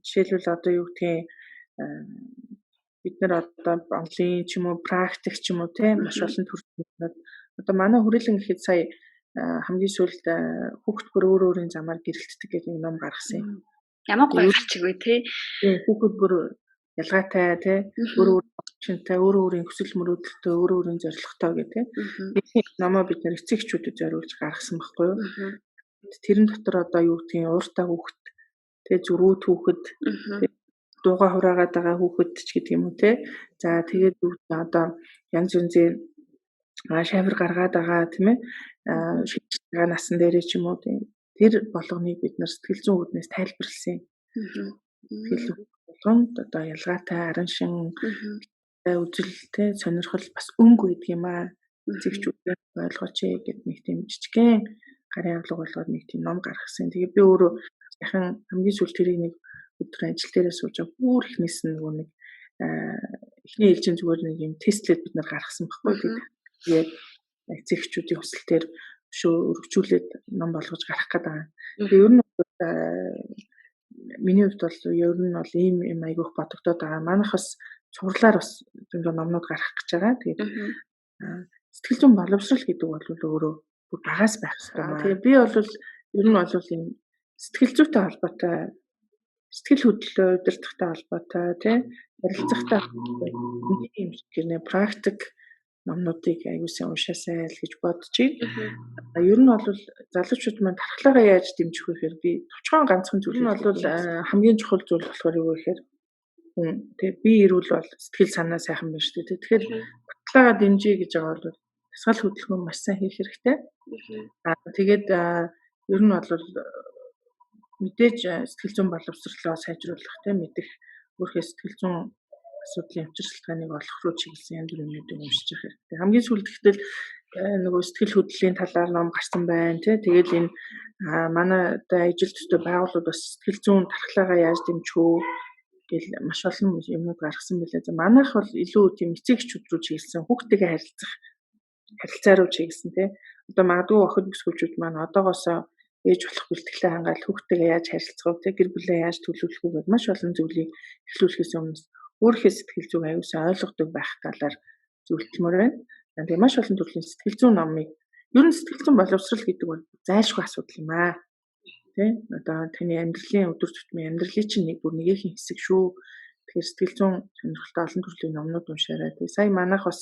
Жишээлбэл одоо юу гэдгийг бид нар одоо онлайн ч юм уу практик ч юм уу те маш олон төрөлд одоо манай хүрээлэн гэхэд сая хамгийн сүүлд хүүхэд бүр өөрийн замаар гэрэлтдэг гэдэг ном гаргасан юм. Ямар гоё гарчиг вэ те? Хүүхэд бүр ялгаатай те өөр шинтэй өөрийн хүсэл мөрөөдөлтөө өөрийн зорилготой гэдэг. Нэг номоо бид нэр эцэгчүүдэд зориулж гаргасан байхгүй юу? Тэрэн дотор одоо юу гэдгийг ууртай хүүхэд тэгээ зүрүүд хүүхэд дууга хураагаад байгаа хүүхэд ч гэдэг юм уу те. За тэгээд одоо янз янзын шавар гаргаад байгаа тийм ээ. Шийдэж байгаа насан дээрээ ч юм уу тэр болгоныг бид нар сэтгэл зүйн үүднээс тайлбарласан. Сэтгэл болгонд одоо ялгаатай аран шин үзэлтэй сонирхол бас өнгө байдаг юм аа. Эцэгчүүдээ ойлгооч гэдэг нэг тийм жижигхэн гарын авлага болгоод нэг тийм ном гаргасан. Тэгээ би өөрөө яхан хамгийн сүүл тэрийг нэг өдөр ажил дээрээ сууж бүр ихнээс нь нөгөө нэг эхний ээлжийн зүгээр нэг юм тестлээд бид нар гаргасан байхгүй. Тэгээд эцэгчүүдийн хүсэлтээр өргөжүүлээд ном болгож гаргах гэдэг. Тэгээ ер нь миний хувьд бол ер нь бол ийм юм айгүйх бодогдоод байгаа. Манайх бас цувралаар бас зөндөө номнууд гаргах гэж байгаа. Тэгээд сэтгэл зүйн боловсрол гэдэг бол өөрөө бүр багаас байх хэрэгтэй. Тэгээ би бол ер нь бол ийм сэтгэл зүйтэй холбоотой сэтгэл хөдлөлөө удирдахтай холбоотой тийм ярилцахтай ийм гэрнэ практик номнуудыг аюулсан уншаасай л гэж бодож байна. Ер нь бол залуучууд маань тархалаагаа яаж дэмжих вэ гэхээр би товчхон ганцхан зүйл нь бол хамгийн чухал зүйл болохоор юу вэ гэхээр тэгээ би ирүүл бол сэтгэл санаа сайхан байна шүү дээ. Тэгэхээр тархалаагаа дэмжиж гэж байгаа бол дасгал хөдөлгөөн маш сайн хийх хэрэгтэй. Тэгээд ер нь бол мэдээж сэтгэл зүйн боловсролоо сайжруулах тийм мэдэх өөрхөө сэтгэл зүйн асуудлын учир шалтгааныг олох руу чиглэсэн янз бүрийн юмнуудыг уншиж явах хэрэгтэй. Хамгийн сүүлд гэтэл нөгөө сэтгэл хөдлөлийн талаар ном гарсан байна тий. Тэгэл энэ манай одоо ажил төстэй байгууллагууд бас сэтгэл зүйн дархлаагаа яаж дэмжих үү гэл маш олон юмнууд гаргасан билээ. За манайх бол илүү тийм эцэгчүүд рүү чиглэсэн хүүхдтэйгээ харилцаа руу чиглэсэн тий. Одоо магадгүй охид бүсгүйчүүд маань одоогоосоо ээж болох бэлтгэлээ хангаад хүүхдтэйгээ яаж харилцах вэ тий, гэр бүлээ яаж төлөвлөх үү гэдэг маш олон зүйлийг эхлүүлэхээс өмнө өөрийнхөө сэтгэл зүйг аюулсаа ойлгодог байх талаар зөвлөмөр байна. Тэгээ маш олон төрлийн сэтгэл зүйн номыг ер нь сэтгэл зүйн боловсрал гэдэг бол зайлшгүй асуудал юм аа. Тэ одоо таны амьдралын өдөр тутмын амьдралын чинь нэг бүр нэгэн хэсэг шүү. Тэгэхээр сэтгэл зүйн сонирхолтой олон төрлийн номнууд уншаарай. Тэгээ сая манайх бас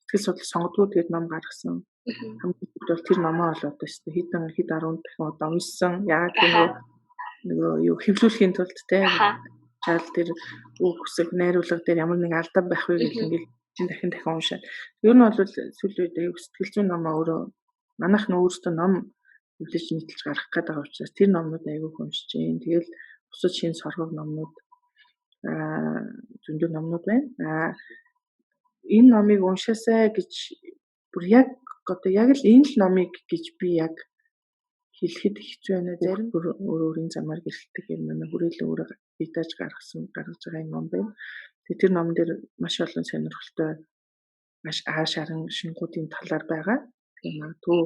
сэтгэл судлал сонгодгоо гэдэг ном гаргасан. Хамгийн их бол тэр номоо бол одоо өстө хэд 10 дахин удаа уншсан. Яг нөгөө юу хэвлүүлэхийн тулд тэ чаал тэр үг хүсэг найруулга дээр ямар нэг алдаа байх вэ гэх ингээл чинь дахин уншаад. Ер нь бол сүүлийн үед сэтгэл зүйн номоо өөрөө манайх нь өөрсдөө ном хөвлөж нийтэлж гаргах гэдэг учраас тэр номнууд аягүй уншиж जैन. Тэгэл бусад шинэ соргог номнууд зөндөө номнууд байна. Энэ номыг уншаасай гэж бүр яг одоо яг л энэ л номыг гэж би яг хэлэхэд хэцүү байна. Зарим өөрийн замаар гэрэлтэх юм манай хүрээлэн өөрөө бидаж гаргаж байгаа юм ном байна. Тэр ном дээр маш олон сонирхолтой маш аашаран шингуудын талаар байгаа. Тэгэхээр магадгүй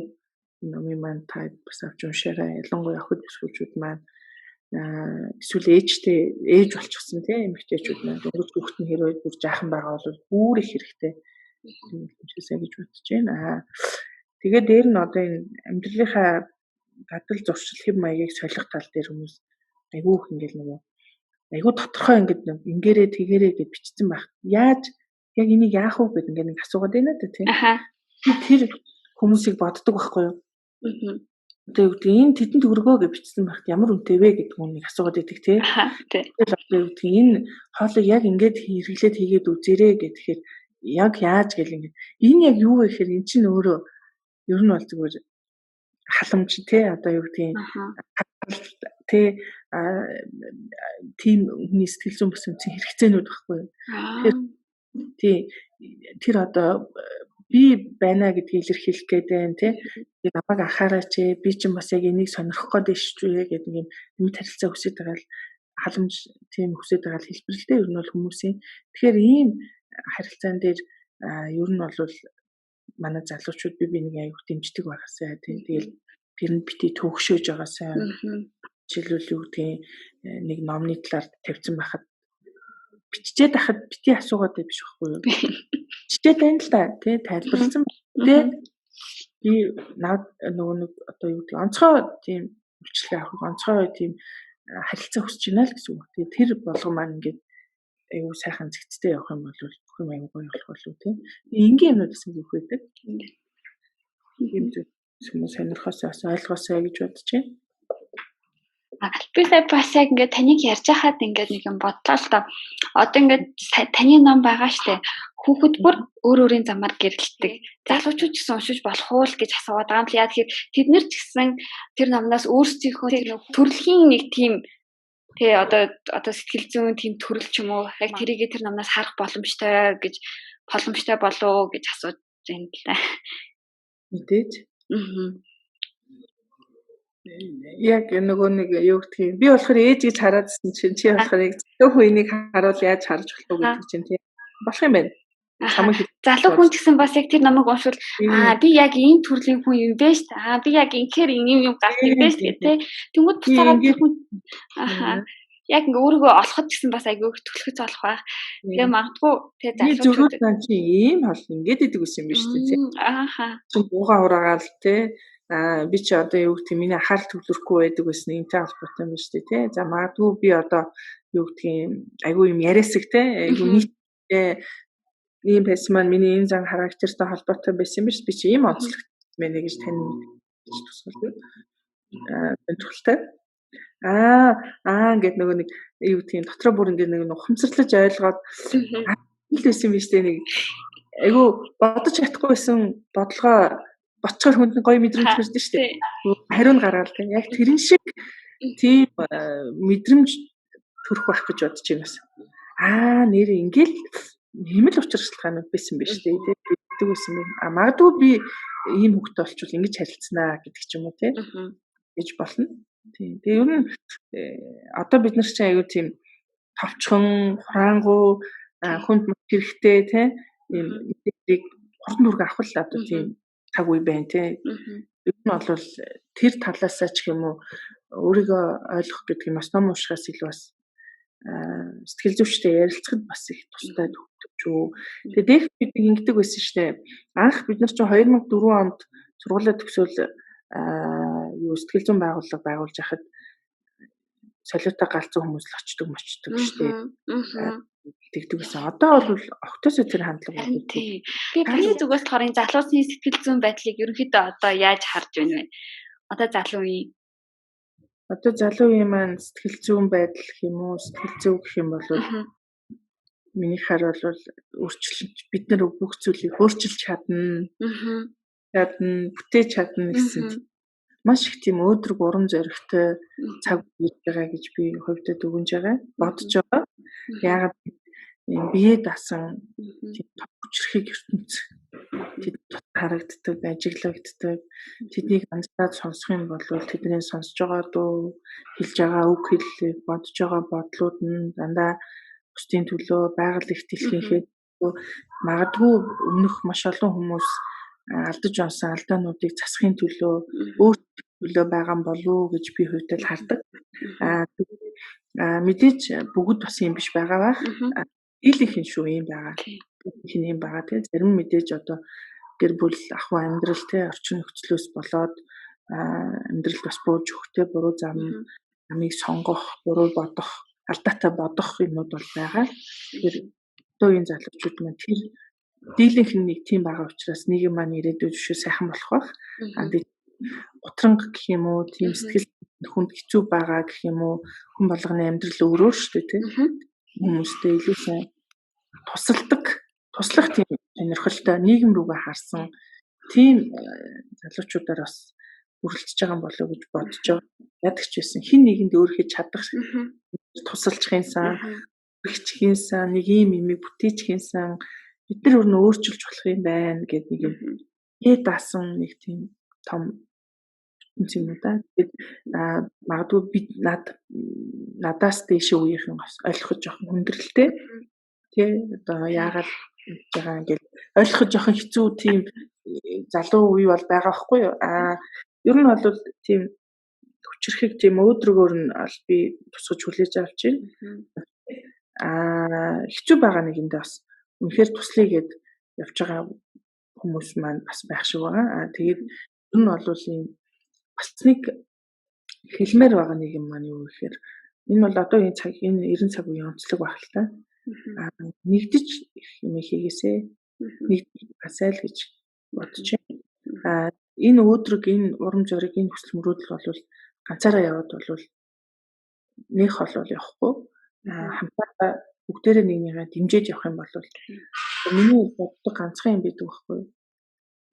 номын маань та бас авч уншаарай. Ялангуяа охид бүсгүйчүүд маань эсвэл ээж болчихсон тийм эмэгтэйчүүд маань дөнгөж хүүхэд нь хэрвээ бүр жаахан байгаа бол бүр их хэрэгтэй юмшээсэй гэж бодож байна. Тэгээд дээр нь одоо энэ амьдралынхаа гадал зуршил хэв маягийг солих тал дээр хүмүүс айгүй их ингээл нөгөө айгүй тодорхой ингээрээ тэгэрээ гэж бичсэн байх. Яаж яг энийг яах вэ гэдэг ингээд нэг асуугаад байна да тийм. Тэр хүмүүсийг боддог байхгүй юу? Одоо юу гэдэг энэ тэдэнд өргөө гэж бичсэн байхад ямар үнэтэй вэ гэдэг нэг асуугаад байдаг тийм. Тэгэл одоо юу гэдэг энэ хоолыг яг ингээд хэрэглээд хийгээд үзээрэй гэхээр яг яаж гэл ингээд энэ яг юу вэ гэхээр эн чинь өөрөө ер нь бол зүгээр халамж тий одоо юу гэдэг тий тийм хүний сэтгэл зүйн бас үнцэн хэрэгцээнүүд байхгүй юу. Тэр одоо би байна гэдгийг илэрхийлэх гээд байна тий. Тэгээд намайг анхаараач би чинь бас яг энийг сонирхох гээд шүү гэдэг юм нэмэлт харилцаа хүсэж байгаа л халамж тийм хүсэж байгаа л хэлбэрлэлтэй ер нь бол хүмүүсийн. Тэгэхээр ийм харилцаан дээр ер нь бол манай залуучууд би нэг аяг дэмждэг байгаасай тий. Тэгэл тэр нь бити төгшөөж байгаасай. Жишээлбэл юу гэдэг нэг номны талаар тавьсан байхад биччихэд байхад бити асуугаад байх биш байхгүй юу? Биччихэд байна л да тий тайлбарлсан тий. Би наад нөгөө нэг одоо юу гэдэг онцгой тийм үйлчлэг авах онцгой тийм харилцаа хүсэж байна л гэсэн үг. Тэгээ тэр болгон маань ингээд аюу сайхан зэгцтэй явах юм бол бүх юм аюу гоё болох болов тий. Энгийн юмнууд гэсэн үг байдаг. Ийм зүйл сонирхосоо ойлгосоо гэж бодож байна. Би сая бас яг ингээд таныг ярьж хахад ингээд нэг юм бодлоо л доо. Одоо ингээд таны ном байгаа штэ. Хүүхэд бүр өөрийн замаар гэрэлтдэг. Залуучууд ч гэсэн уншиж болох уу л гэж асууад байгаа юм л. Яа тэгэхээр тэд нар ч гэсэн тэр номноос өөрсдийнхөө төрөлхийн нэг тийм тэгээ одоо сэтгэл зүйн тийм төрөл ч юм уу яг тэрийг тэр номноос харах боломжтой болов гэж асууж байна л да. Мэдээж. Яг нөгөө нэг юу гэх юм би болохоор ээж гэж хараадсэн чинь чи болохоор яг зөвхөн энийг харуул яаж харж болох вэ гэдэг чинь тийм болох юм байна. Залуу хүн гэсэн бас яг тэр намайг уншвал би яг энэ төрлийн хүн юм бэ шүү дээ. Би яг инхээр юм гардаг бэ шүү дээ. Тэнгүүд буцаагаад хүн яг ингээ өөрийгөө олоход гэсэн бас айгүй төлөхөц болох байх. Тэгээ магадгүй тэгээ залуучууд чи ийм хол ингээд идэг ус юм биш үү тийм. Чи бууга ураагаал тий. Би чи одоо юу гэх юм миний анхаарал төвлөрөхгүй байдаг гэсэн юмтай холбоотой юм шүү дээ тий. За магадгүй би одоо юу гэх юм айгүй юм яриасаг тий. Айгүй нийтээ ийм байсан маань миний энэ зан характертай холбоотой байсан биш. Би чи ийм онцлог мэнэ гэж тань тусгалгүй. Тохиолтой. Ингээд нөгөө нэг юу гэх юм дотроо бүр ингээд нэг ухамсарлаж ойлгоод л байсан биш үү нэг айгүй бодож чадахгүй байсан бодлогоо боцохоор хүнд гоё мэдрэмж төрсөн шүү дээ. Хариу нь гаргаал тийм. Яг тэрэн шиг тийм мэдрэмж төрөх байх гэж бодож байна бас. Нэр ингээл ийм л учиршлагаанууд байсан биш үү тийм. Тэгдэг байсан юм. Магадгүй би ийм хүүхдтэй болчихвол ингэж харилцнаа гэдэг ч юм уу тий гэж болно. Тийм. Тэгээ ер нь одоо бид нар чинь аюу тийм товчхон, хураангуй, хүнд мөх хэрэгтэй тий ийм мэдээллийг хурдан хүргэн авах л одоо тийм цаг үе байна тий. Ер нь бол тэр талаасаа ч юм уу өөрийгөө ойлгох гэдэг нь бас ном уншихаас илүү бас сэтгэл зүйчтэй ярилцахад бас их тустай төгтөж үү. Тэгээ дээрх бид ингэдэг байсан шүү дээ. Анх бид нар чинь 2004 онд сургуулаа төгсөөл сэтгэл зүйн байгууллага байгуулж хахад солиотой галзуу хүмүүс л очдог шүү дээ. Тэгдэг гэсэн. Одоо бол октосоо тэр хандлага байна. Тийм. Би миний зүгээс болохоор энэ залуусны сэтгэл зүйн байдлыг ерөнхийдөө одоо яаж харж байна вэ? Одоо залуу үеийн маань сэтгэл зүйн байдал гэх юм уу, сэтгэл зүй гэх юм бол миний хар бол өөрчлөлт бид нар бүх зүйлийг өөрчилж чадна. Бүтээж чадна гэсэн маш их тийм өөдрөг урам зоригтой цаг үеж байгаа гэж би хувьдаа дүгнж байгаа. Бодож байгаа. Яагаад бие дасан тийм хүчрхийг ертөнц тэд харагддаг, ажиглагддаг. Тэднийг анзаараад сонсох юм бол тэдний сонсож байгаа дуу, хэлж байгаа үг хэллэг, бодож байгаа бодлууд нь дандаа бусдын төлөө байгаль их дэлхийнхээ магадгүй өмнөх маш олон хүмүүс алдаж онсон алдаануудыг засахын төлөө өөрсдөө төлөө байгаа болов гэж би хувьдаа хардаг. Мэдээж бүгд бас юм биш байгаа бах. Дийлийнх нь шүү юм байгаа. Дийлийнх нь юм байгаа тийм зарим мэдээж одоо гэр бүл ахуй амьдрал тийм орчин нөхцлөөс болоод амьдрал бас бууж өгөхтэй буруу замыг сонгох, буруу бодох, алдаатай бодох юмуд бол байгаа. Тэгэхээр одоо энэ залуучууд маань тэр дийлийнх нь нэг тийм байгаа учраас нийгэм маань ирээдүйд шүү сайхан болох бах. Утранг гэх юм уу, тийм сэтгэл хүнд хэцүү байгаа гэх юм уу, хүн болгоны амьдрал өөрөө шүү дээ тийм. Хүмүүстэй илүү сайн туслах тийм сонирхолтой нийгэм рүүгээ харсан тийм залуучуудаар бас үргэлжлэж байгаа юм болов уу гэж бодож байгаа. Ядагч байсан хин нэгэнд өөрийнхөө чадах тусалчихынсан, үргэлжчихийнсэн, нэг ийм имийг бүтээчихийнсэн бид нар өөрнөө өөрчилж болох юм байна гэдэг нэг юм даасан нэг тийм том юм да. Тэгээд магадгүй бид надаас дэше үеийнхэн бас ойлгох жоохон хүндрэлтэй. Тэ одоо яагаад байгаа ингээл ойлгох жоохон хэцүү тийм залуу үе бол байгаа байхгүй юу? Ер нь бол тийм хүчрхэг тийм өөдрөгөөр нь би тусгаж хүлээж авч байна. Хэцүү байгаа нэгэндээ бас үнэхээр туслая гэд явж байгаа хүмүүс маань бас байх шиг байгаа. Тэгээд ер нь бол ийм бас нэг хэлмээр байгаа нэг юм маань юу гэхээр энэ бол одоо энэ 90 цаг үеийн онцлог байх л та. Нэгдэж юм хийгээсэ нэгдэж басайл гэж бодож байна. Энэ өөдрөг, энэ урам зориг, энэ хүсэл мөрөөдөл бол ганцаараа яваад бол нөх хол явахгүй. Хамтдаа бүгдээрээ нэгнийгээ дэмжиж явах юм бол миний боддог ганцхан юм байдаг байхгүй.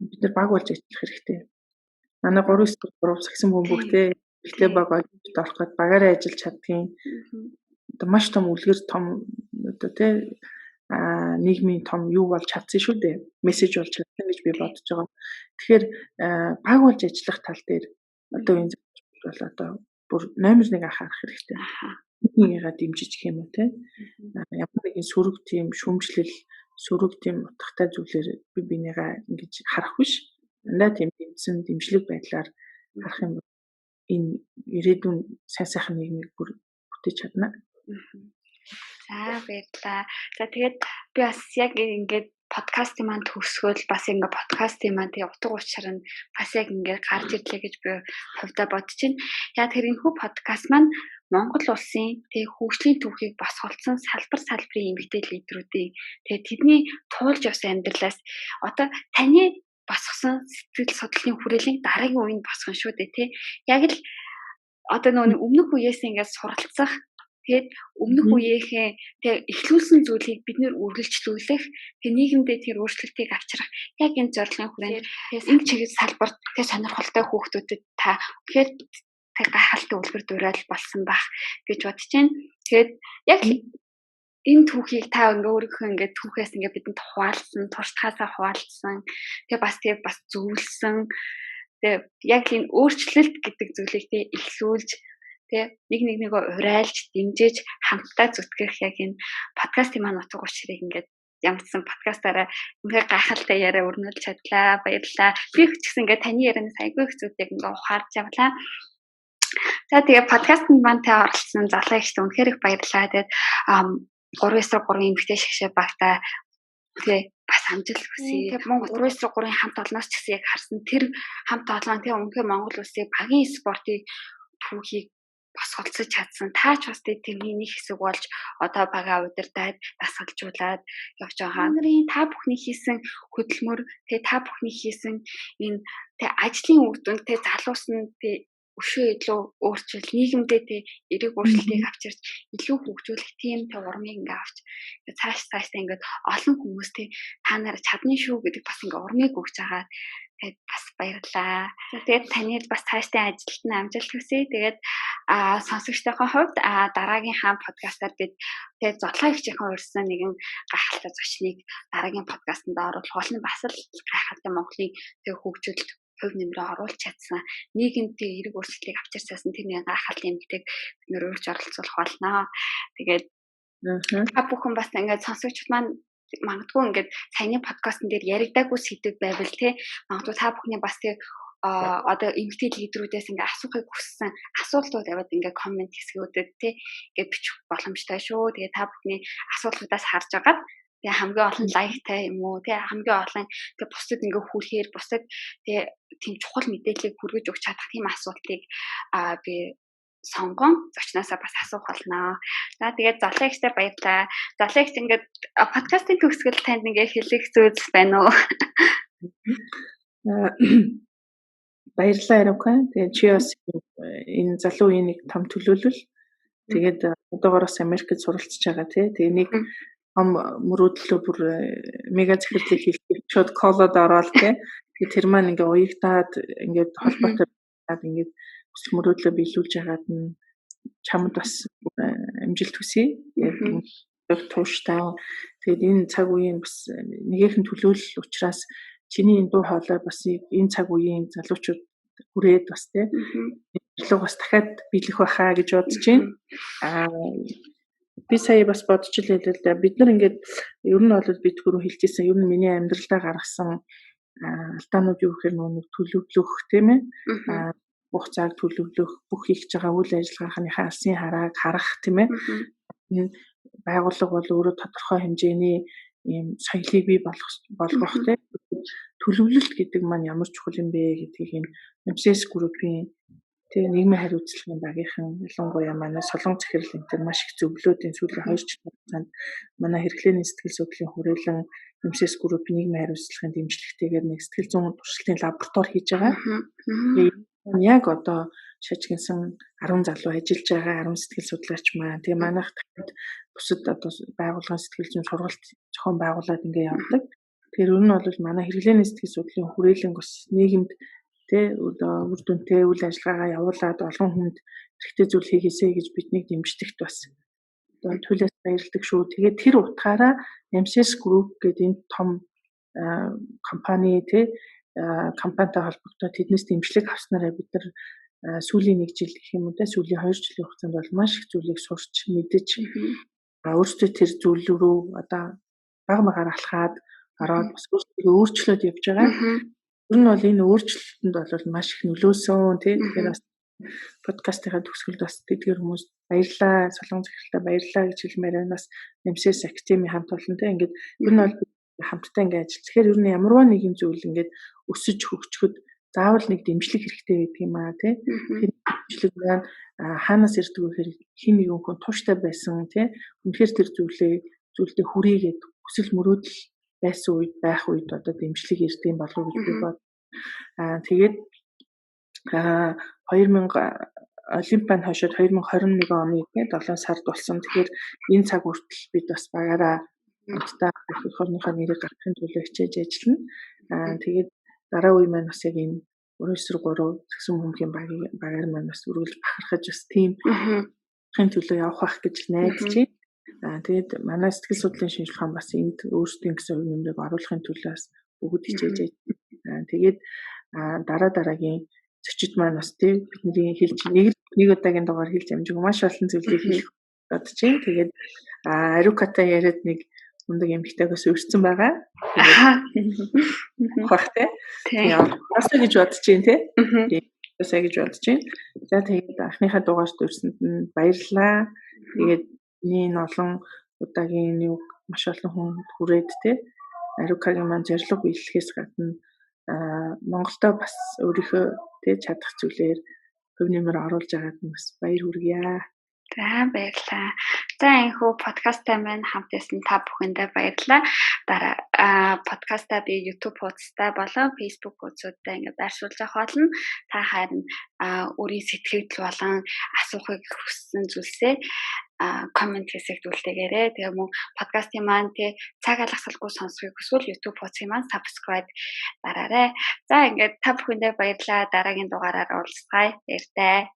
Бид нар баг болж ажиллах хэрэгтэй. Манай 3 сагсан бөмбөгтэй ихтэй баг олж орох гээд багаараа ажиллаж чаддгийн одоо маш том үлгэр том одоо тий нийгмийн том юу болж чадсан шүү дээ. Мессеж болж чадсан гэж би бодож байгаа. Тэгэхээр баг болж ажиллах тал дээр одоо энэ бол одоо бүр номер 1 анхаарах хэрэгтэй. Нэгнийгээ дэмжиж гэх юм уу тий. Ямар нэгэн сөрөг тийм шүмжлэл, сөрөг тийм утгатай зүйлээр би бинийгаа ингэж харах биш. Дандаа тийм дэмжсэн дэмжлэг байдлаар харах юм бол энэ ирээдүйн сайхан нийгмийг бүр бүтээж чадна. За баярлалаа. За тэгээд би бас яг ингээд подкастын маань төгсгөл бас ингээд подкастын маань тэгээ утга учир нь бас яг ингээд гарч ирлээ гэж би хувьдаа бодож байна. Яг тэр энэ подкаст маань Монгол улсын тэгээ хөгжлийн түүхийг босголсон салбарын эмэгтэй лидерүүдийн тэгээ тэдний туулж явсан амьдралаас одоо таны босгосон сэтгэл судлалын хүрээлийг дараагийн үеинд босгоно шүү дээ тий. Яг л одоо нөгөө өмнөх үеэс ингээд суралцах тэгээд өмнөх үеийнхээ тэг эхлүүлсэн зүйлийг бид нэр үргэлжлүүлэх тэг нийгэмдээ тэр өөрчлөлтийг авчрах яг энэ зорилгын хүрээнд энэ чиглэл салбарт тэг сонирхолтой хүүхдүүдэд та тэгэхээр тэг гайхалтай үлгэр дуурайл болсон байх гэж бодож байна. Тэгээд яг энэ түүхийг та ингээ өөрийнхөө ингээ түүхээс ингээ бидэнд хуваалцсан, туршлагаасаа хуваалцсан. Тэгээ бас зөвлөсөн. Тэгээ яг тийм өөрчлөлт гэдэг зүйлийг тий эхлүүлж нэг нэгнийгөө урайлж, дэмжиж хамтдаа зүтгэх яг энэ подкастын маань утга учирыг ингээд ямарчсан подкастаараа ингээ гайхалтай яриа өрнүүлж чадлаа. Баярлалаа. Би ч гэсэн ингээ таны ярианаас айгүй их зүйлийг ингээ ухаарч явлаа. За тэгээ подкастт маань та оролцсон залуу ихтэй үнэхээр их баярлалаа. Тэгээд 3-3 эмэгтэй шгшээ багтаа тэгээ бас амжилт хүсье. Тэгээд Монгол 3-3-ын хамт олноос ч гэсэн яг харсан тэр хамт олон тэгээ үнэхээр Монгол улсыг багийн спортын түүхийг босголцож чадсан. Таач бас тэрний нэг хэсэг болж одоо бага удирдаад дасгалжуулаад явж байгаа. Нарын та бүхний хийсэн хөдөлмөр, тэгээ та бүхний хийсэн энэ тэгээ ажлын үр дүнд тэгээ залуус нь тэгээ өшөө илүү өөрчлөл нийгэмдээ эерэг өөрчлөлтийг авчирч илүү хөгжүүлэх тийм урмыг ингээ авч цаашдаа ингээ олон хүмүүс та нараа чадна шүү гэдэг бас ингээ урмыг өгч байгаа. Тэгээд бас баярлалаа. Тэгээд таны бас цаашдаа ажилд нь амжилт хүсье. Тэгээд сонсогчдын хувьд дараагийн хаан подкастаар бид тэгээд зодлоо ихчийн урьдсан нэгэн гайхалтай зочныг дараагийн подкастт оруулах болно. Бас л гайхалтай Монголын тэгээд хөгжилд хувь нэмрээ оруулж чадсан нийгэмд эерэг өөрчлөлтийг авчирч чадсан тэр нэг гайхалтай эмэгтэйг бид нөр өөрч оролцуулах болно. Тэгээд та бүхэн бас ингээд сонсогчд маань магадгүй ингээд саяны подкастн дээр яригдаагүй сэдв байвал магадгүй та бүхний бас одоо эмэгтэй лидерүүдээс ингээд асуухыг хүссэн асуултууд аваад ингээд коммент хэсгүүдэд ингээд бичих боломжтой шүү. Тэгээд та бүхний асуултуудаас харж агаад тэгээ хамгийн олон лайктай юм уу хамгийн олон тэгээ бусдад ингээ хүлхээр бусдад тэгээ тийм чухал мэдээллийг хүргэж өгч чадах тийм асуултыг би сонгон зочноосоо бас асуух болно. За тэгээд залуу ихтэй баярлалаа. Залуу ихт ингээд подкастын төгсгөл танд ингээ хэлэх зүйлс байна уу? Баярлалаа Эрока. Тэгээд чи бас энэ залуу үеийн нэг том төлөөлөл. Тэгээд одоогоос Америкт суралцж байгаа тэгээ нэг мөрөөдлөө бүр мега захирлыг хийх шууд колод ороод тэгээд тэр маань ингээ уягтаад ингээд холбоотой ингээд хүсэл мөрөөдлөө биелүүлж яагаад нь чамд бас амжилт хүсье. Яг тууштай. Тэгээд энэ цаг үеийн бас нэгэн төлөөлөл учраас чиний энэ дуу хоолой бас энэ цаг үеийн залуучууд хүрээд бас илүү бас дахиад биелэх байхаа гэж бодож байна. Би сая бас бодож илээ л да. Бид нар ингээд ер нь бол бид түрүү хэлжсэн ер нь миний амьдралдаа гаргасан алдаанууд юу гэхээр нэг төлөвлөх тийм ээ. Бүх цаг төлөвлөх, бүх хийж байгаа үйл ажиллагааныхаа алсын харааг харах тийм ээ. Энэ байгууллага бол өөрөө тодорхой хэмжээний ийм соёлыг бий болгох тийм төлөвлөлт гэдэг маань ямар чухал юм бэ гэдгийг энэ MCS группийн тэгээ нийгмийн хариуцлагын багийнхан ялангуяа манай Солонгос захирал энтер маш их зөвлөөд энэ сүүлийн 2 жилийн хугацаанд манай хэрэглээний сэтгэл судлалын хүрээлэн MCS группийн нийгмийн хариуцлагын дэмжлэгтэйгээр нэг сэтгэл зүйн туршилтын лаборатори хийж байгаа. Яг одоо шажигнсан 10 залуу ажиллаж байгаа 10 сэтгэл судлаач маань тэгээ манайх дахиад бусад одоо байгууллагын сэтгэл зүйн сургалт зохион байгуулад ингээ явдаг. Тэгэхээр ер нь бол манай хэрэглээний сэтгэл судлалын хүрээлэн бас нийгэмд одоо үр дүнтэй үйл ажиллагаагаа явуулаад олон хүнд хэрэгтэй зүйл хийгээсэй гэж биднийг дэмждэгт бас одоо түлээс баярлдаг шүү. Тэгээд тэр утгаараа MCS Group гэдэг энэ том компани компанитай холбогдоод тэднээс дэмжлэг авснараа бид нар сүүлийн 1 жил гэх юм уу сүүлийн 2 жилийн хугацаанд бол маш их зүйлийг сурч мэдэж өөрсдөө тэр зүйл рүү одоо бага алхаад ороод бас өөрсдөө өөрчлөөд явж байгаа. Ер нь бол энэ өөрчлөлтөнд бол маш их нөлөөсөн тэгэхээр бас подкастынхаа төгсгөлд бас тэдгээр хүмүүс баярлалаа, Солонгос захиралтай баярлалаа гэж хэлмээр байна. Бас MCS Academy хамт олонтой ингээд ер нь бол хамтдаа ингээд ажиллаж. Тэгэхээр ер нь ямарваа нэгэн зүйл ингээд өсөж хөгжөхөд заавал нэг дэмжлэг хэрэгтэй байдаг юм аа тэр дэмжлэг маань хаанаас ирдэг вэ гэхээр хин нэгэн хүн тууштай байсан үнэхээр тэр зүйлдээ хүрээгээд хүсэл мөрөөдөл байсан үед байх үед одоо дэмжлэг ирдэг юм болов уу гэж би бод. Тэгээд 2000 Олимпиад хойшоод 2021 оны 7 сард болсон. Тэгэхээр энэ цаг хүртэл бид бас багаараа хамтдаа их орныхоо нэрийг гаргахын төлөө хичээж ажиллана. Тэгээд дараа үе маань бас яг энэ 3-3 згсэн хүмүүхийн багаар маань бас үргэлж бахархаж бас тийм төлөө явах байх гэж найдаж байна. Тэгээд манай сэтгэл судлалын шинжилгээ бас энд өөрсдийн гэсэн хувь нэмрийг оруулахын төлөө бас бүгд хичээж байна. Тэгээд дараагийн зочид маань бас тийм бидний хэлж нэг удаагийн дугаар хэлж амжиг маш олон зүйлийг хэлэх бодож байна. Тэгээд Арукатай яриад нэг мундаг эмэгтэйгээс өрсөн байгаа. Хахтай. Тийм. Асаа гэж бодож байна тий. Асаа гэж бодож байна. За тэгээд анхныхаа дугаарт өрсөнд нь баярлалаа. Тэгээд энэ олон удаагийн нэг маш олон хүн хүрээд тий. Арукагийн маань зорилго биелэхээс гадна Монголдо бас өөрийнхөө тий чадах зүйлээр хөв нэмэр оруулж байгаад нь бас баяр хүргье. За баярлалаа. За энэхүү подкасттай маань хамт байсан та бүхэндээ баярлалаа. Дараа подкастаа би YouTube хуудастай болон Facebook хуудастай ингээд байршуулж авах болно. Та харин өөрийн сэтгэл болон асуухыг хүссэн зүйлсээ коммент хэсэгт үлдээгээрэй. Тэгээ мөн подкастын маань цаг алгасалгүй сонсохыг хүсвэл YouTube хуудсыг маань subscribe дараарай. За ингээд та бүхэндээ баярлалаа. Дараагийн дугаараар уулзъя. Баяртай.